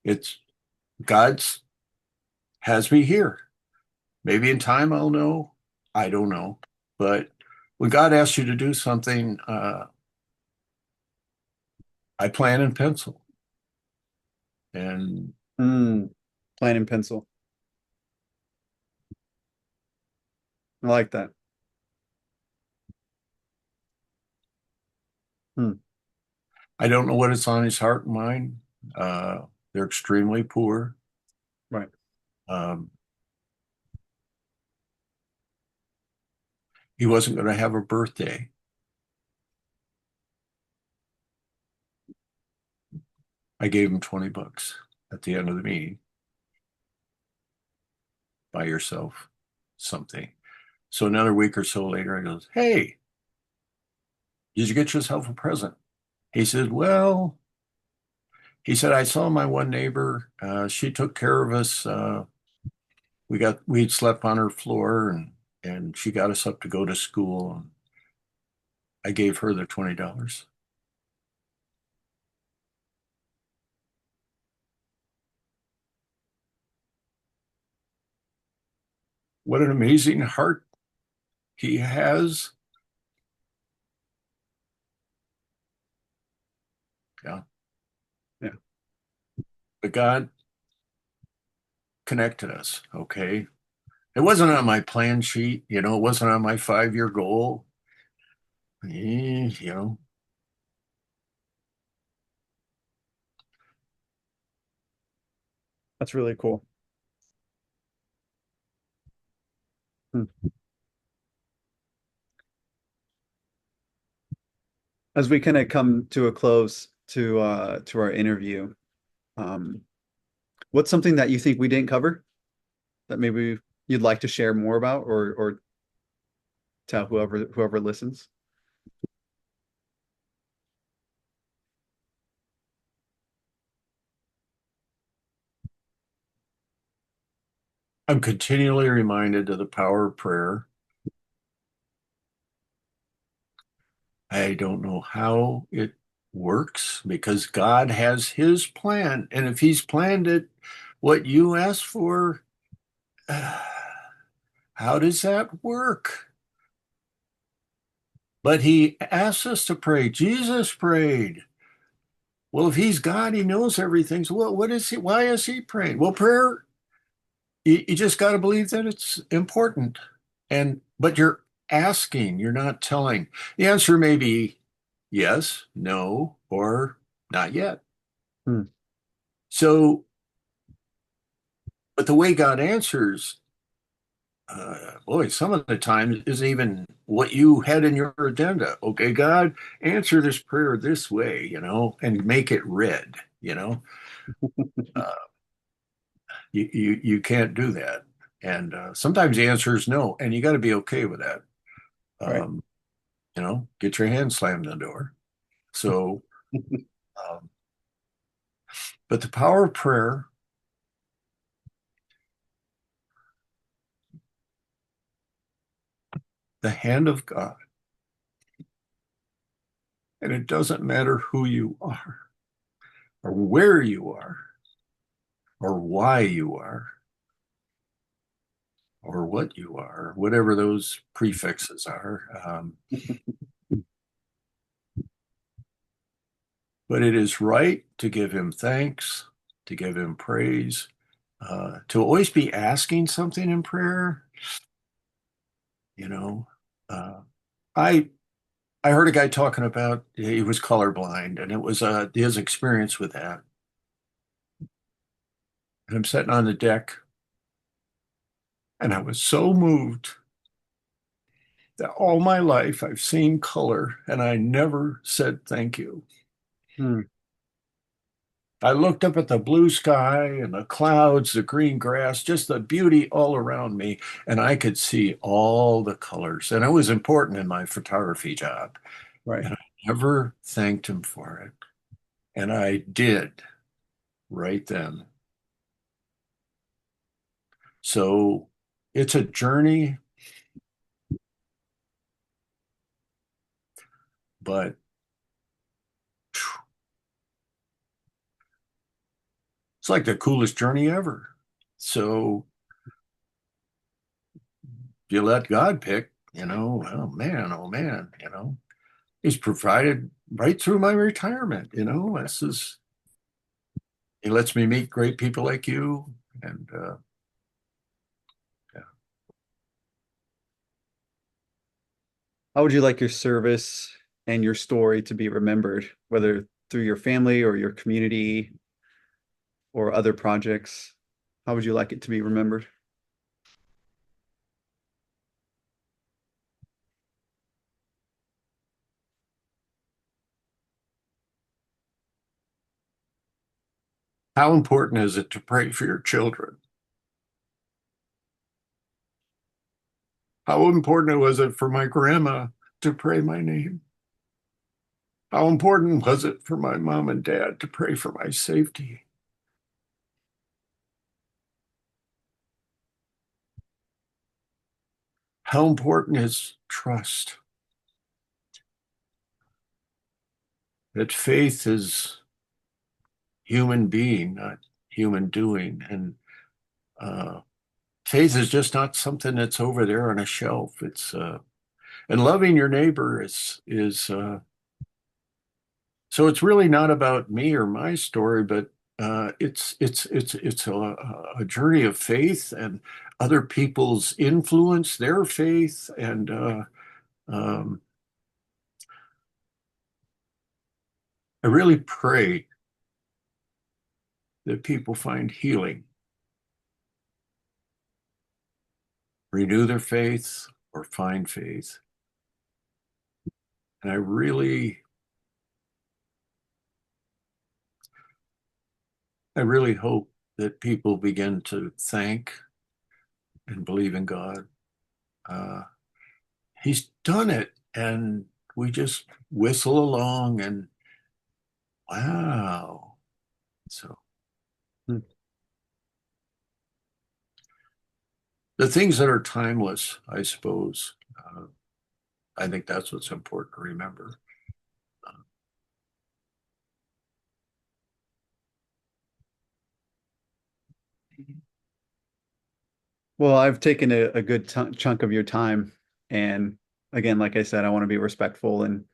it's God's has me here. Maybe in time I'll know. I don't know. But when God asks you to do something, I plan in pencil. And Hmm. Plain and pencil. I like that. Hmm. I don't know what it's on his heart and mind. Uh, they're extremely poor. Right. Um, he wasn't going to have a birthday. I gave him 20 bucks at the end of the meeting. Buy yourself something. So another week or so later, I goes, hey, did you get yourself a present? He said, well, he said, I saw my one neighbor. She took care of us. We'd slept on her floor and she got us up to go to school. And I gave her the $20. What an amazing heart he has. Yeah. Yeah. But God connected us. Okay. It wasn't on my plan sheet, it wasn't on my 5-year goal. Eh, you know, That's really cool. Hmm. As we kind of come to a close to our interview, um, what's something that you think we didn't cover that maybe you'd like to share more about or tell whoever listens? I'm continually reminded of the power of prayer. I don't know how it works because God has his plan. And if he's planned it, what you asked for, how does that work? But he asks us to pray. Jesus prayed. Well, if he's God, he knows everything. So what is he? Why is he praying? Well, prayer, you just got to believe that it's important. But you're asking, you're not telling. The answer may be yes, no, or not yet. Hmm. So, but the way God answers, boy, some of the times isn't even what you had in your agenda. Okay, God, answer this prayer this way, and make it red, you know. Uh, you can't do that. And sometimes the answer is no, and you got to be okay with that. Right. Um, get your hand slammed in the door. So, um, but the power of prayer, the hand of God, and it doesn't matter who you are or where you are or why you are or what you are, whatever those prefixes are. But it is right to give him thanks, to give him praise, to always be asking something in prayer. You know, uh, I I heard a guy talking about he was colorblind, and it was his experience with that. And I'm sitting on the deck, and I was so moved that all my life I've seen color, and I never said thank you. Hmm. I looked up at the blue sky and the clouds, the green grass, just the beauty all around me, and I could see all the colors. And it was important in my photography job. Right. And I never thanked him for it. And I did right then. So it's a journey, but it's like the coolest journey ever. So if you let God pick, oh man, He's provided right through my retirement. This is He lets me meet great people like you, and yeah. How would you like your service and your story to be remembered, whether through your family or your community or other projects? How would you like it to be remembered? How important is it to pray for your children? How important was it for my grandma to pray my name? How important was it for my mom and dad to pray for my safety? How important is trust? That faith is human being, not human doing. And uh, faith is just not something that's over there on a shelf. And loving your neighbor is so it's really not about me or my story, but it's a journey of faith and other people's influence, their faith, and um, I really pray that people find healing, renew their faith, or find faith. And I really hope that people begin to thank and believe in God. Uh, he's done it, and we just whistle along and wow. So Hmm. the things that are timeless, I suppose, I think that's what's important to remember. Well, I've taken a good chunk of your time. And again, like I said, I want to be respectful. And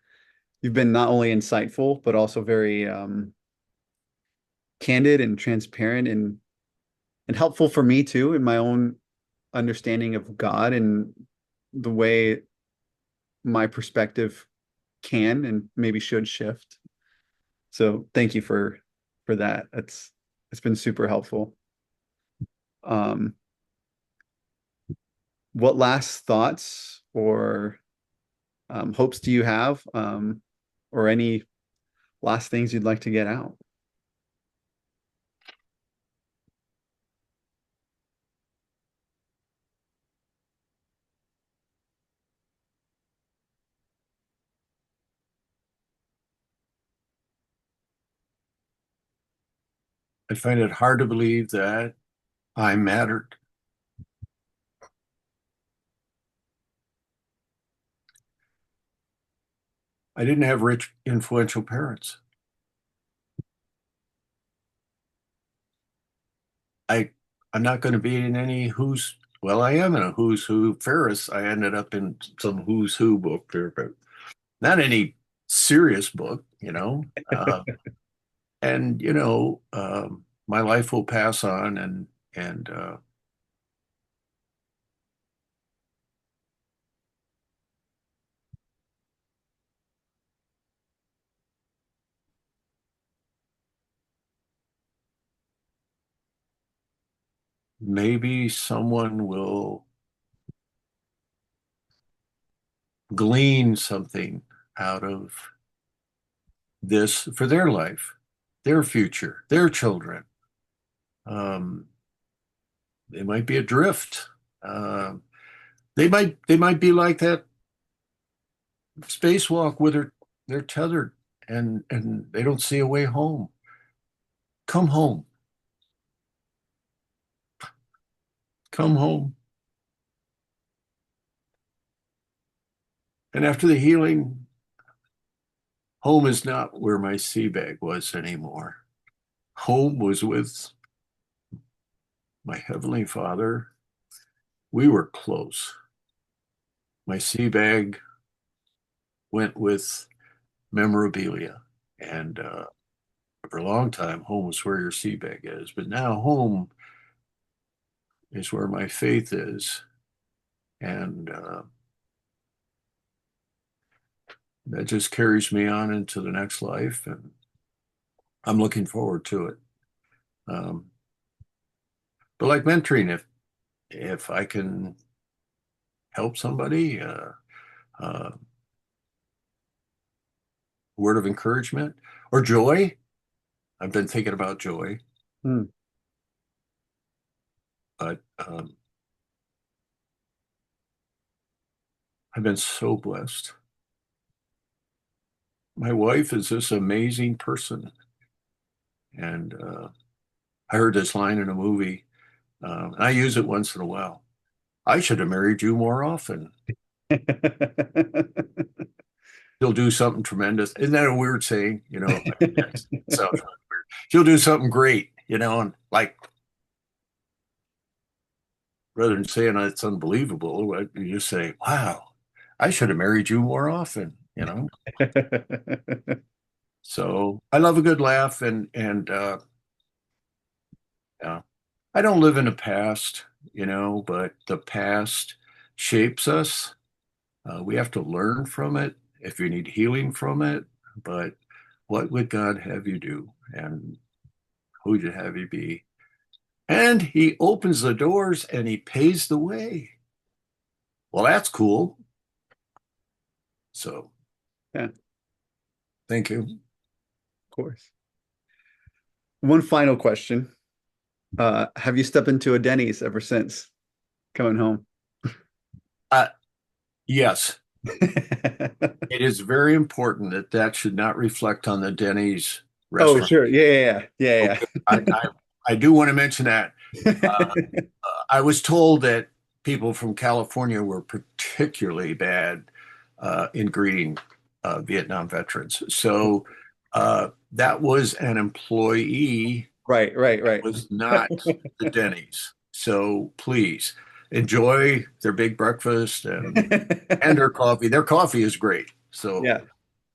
you've been not only insightful, but also very candid and transparent and helpful for me too in my own understanding of God and the way my perspective can and maybe should shift. So thank you for that. It's been super helpful. Um, what last thoughts or hopes do you have, or any last things you'd like to get out? I find it hard to believe that I mattered. I didn't have rich, influential parents. I I'm not going to be in any who's well, I am in a who's who. Ferris, I ended up in some who's who book there, but not any serious book. And my life will pass on, and maybe someone will glean something out of this for their life, their future, their children. Um, they might be adrift. Um, they might be like that spacewalk where they're tethered and they don't see a way home. Come home. Come home. And after the healing, home is not where my sea bag was anymore. Home was with my Heavenly Father. We were close. My sea bag went with memorabilia. And for a long time, home was where your sea bag is. But now home is where my faith is. And that just carries me on into the next life. And I'm looking forward to it. Um, but like mentoring, if I can help somebody, uh, word of encouragement or joy. I've been thinking about joy, Hmm. but I've been so blessed. My wife is this amazing person. And I heard this line in a movie, and I use it once in a while. I should have married you more often. She'll do something tremendous. Isn't that a weird saying? That sounds really weird. She'll do something great, and like rather than saying it's unbelievable, you just say, wow, I should have married you more often. So I love a good laugh and yeah. I don't live in the past, but the past shapes us. We have to learn from it if you need healing from it. But what would God have you do? And who would you have you be? And he opens the doors and he pays the way. Well, that's cool. So Yeah, of thank you. course. One final question. Have you stepped into a Denny's ever since coming home? Uh, yes, it is very important that that should not reflect on the Denny's Oh, restaurant. sure. Yeah, Okay, I do want to mention that. yeah. I was told that people from California were particularly bad in greeting Vietnam veterans. So that was an employee, Right. was not the Denny's. So please enjoy their big breakfast and their coffee. Their coffee is great. So Yeah.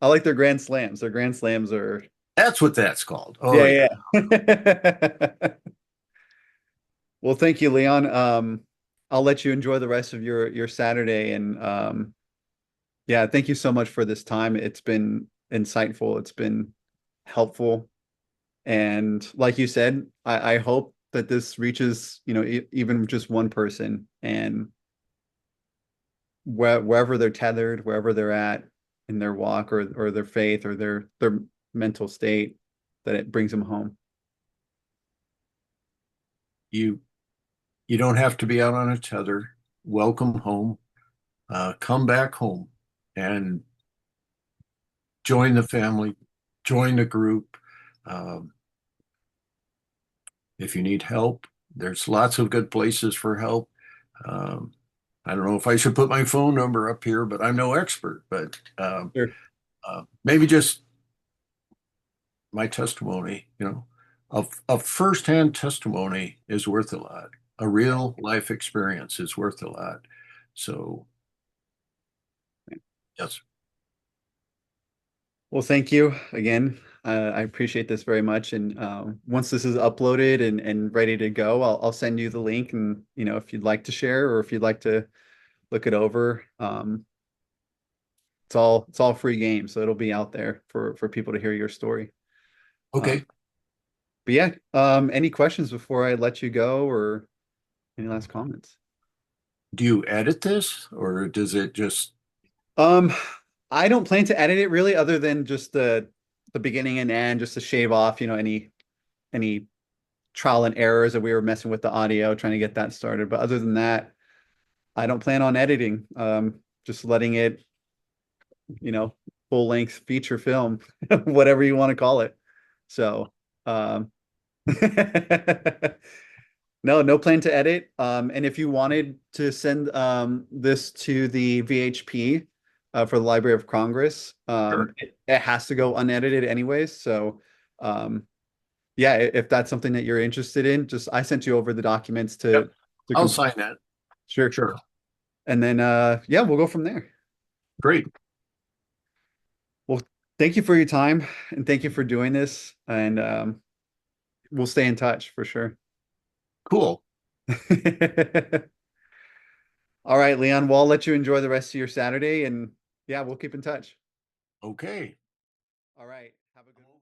I like their Grand Slams. Their Grand Slams are that's what that's called. Oh yeah. yeah. Well, thank you, Leon. I'll let you enjoy the rest of your Saturday and yeah, thank you so much for this time. It's been insightful. It's been helpful. And like you said, I hope that this reaches, even just one person and wherever they're tethered, wherever they're at in their walk or their faith or their mental state, that it brings them home. You you don't have to be out on a tether. Welcome home. Come back home and join the family, join the group. Um, if you need help, there's lots of good places for help. Um, I don't know if I should put my phone number up here, but I'm no expert. But Sure. maybe just my testimony, a firsthand testimony is worth a lot. A real life experience is worth a lot. So, yes. Well, thank you again. I appreciate this very much. And once this is uploaded and ready to go, I'll send you the link. And if you'd like to share or if you'd like to look it over, it's all free game, so it'll be out there for people to hear your story. Uh, Okay. but yeah, any questions before I let you go or? Any last comments? Do you edit this or does it just, Um, I don't plan to edit it really, other than just the beginning and end, just to shave off, any trial and errors that we were messing with the audio, trying to get that started. But other than that, I don't plan on editing. Just letting it, you know, full length feature film, whatever you want to call it. So, um, no plan to edit. And if you wanted to send this to the VHP for the Library of Congress, sure. it has to go unedited anyways. So, um, yeah, if that's something that you're interested in, just I sent you over the documents Yep. to I'll complete. sign that. Sure. Sure. And then yeah, we'll go from there. Great. Well, thank you for your time and thank you for doing this. And we'll stay in touch for sure. Cool. All right, Leon. Well, I'll let you enjoy the rest of your Saturday, and yeah, we'll keep in touch. Okay. All right. Have a good one.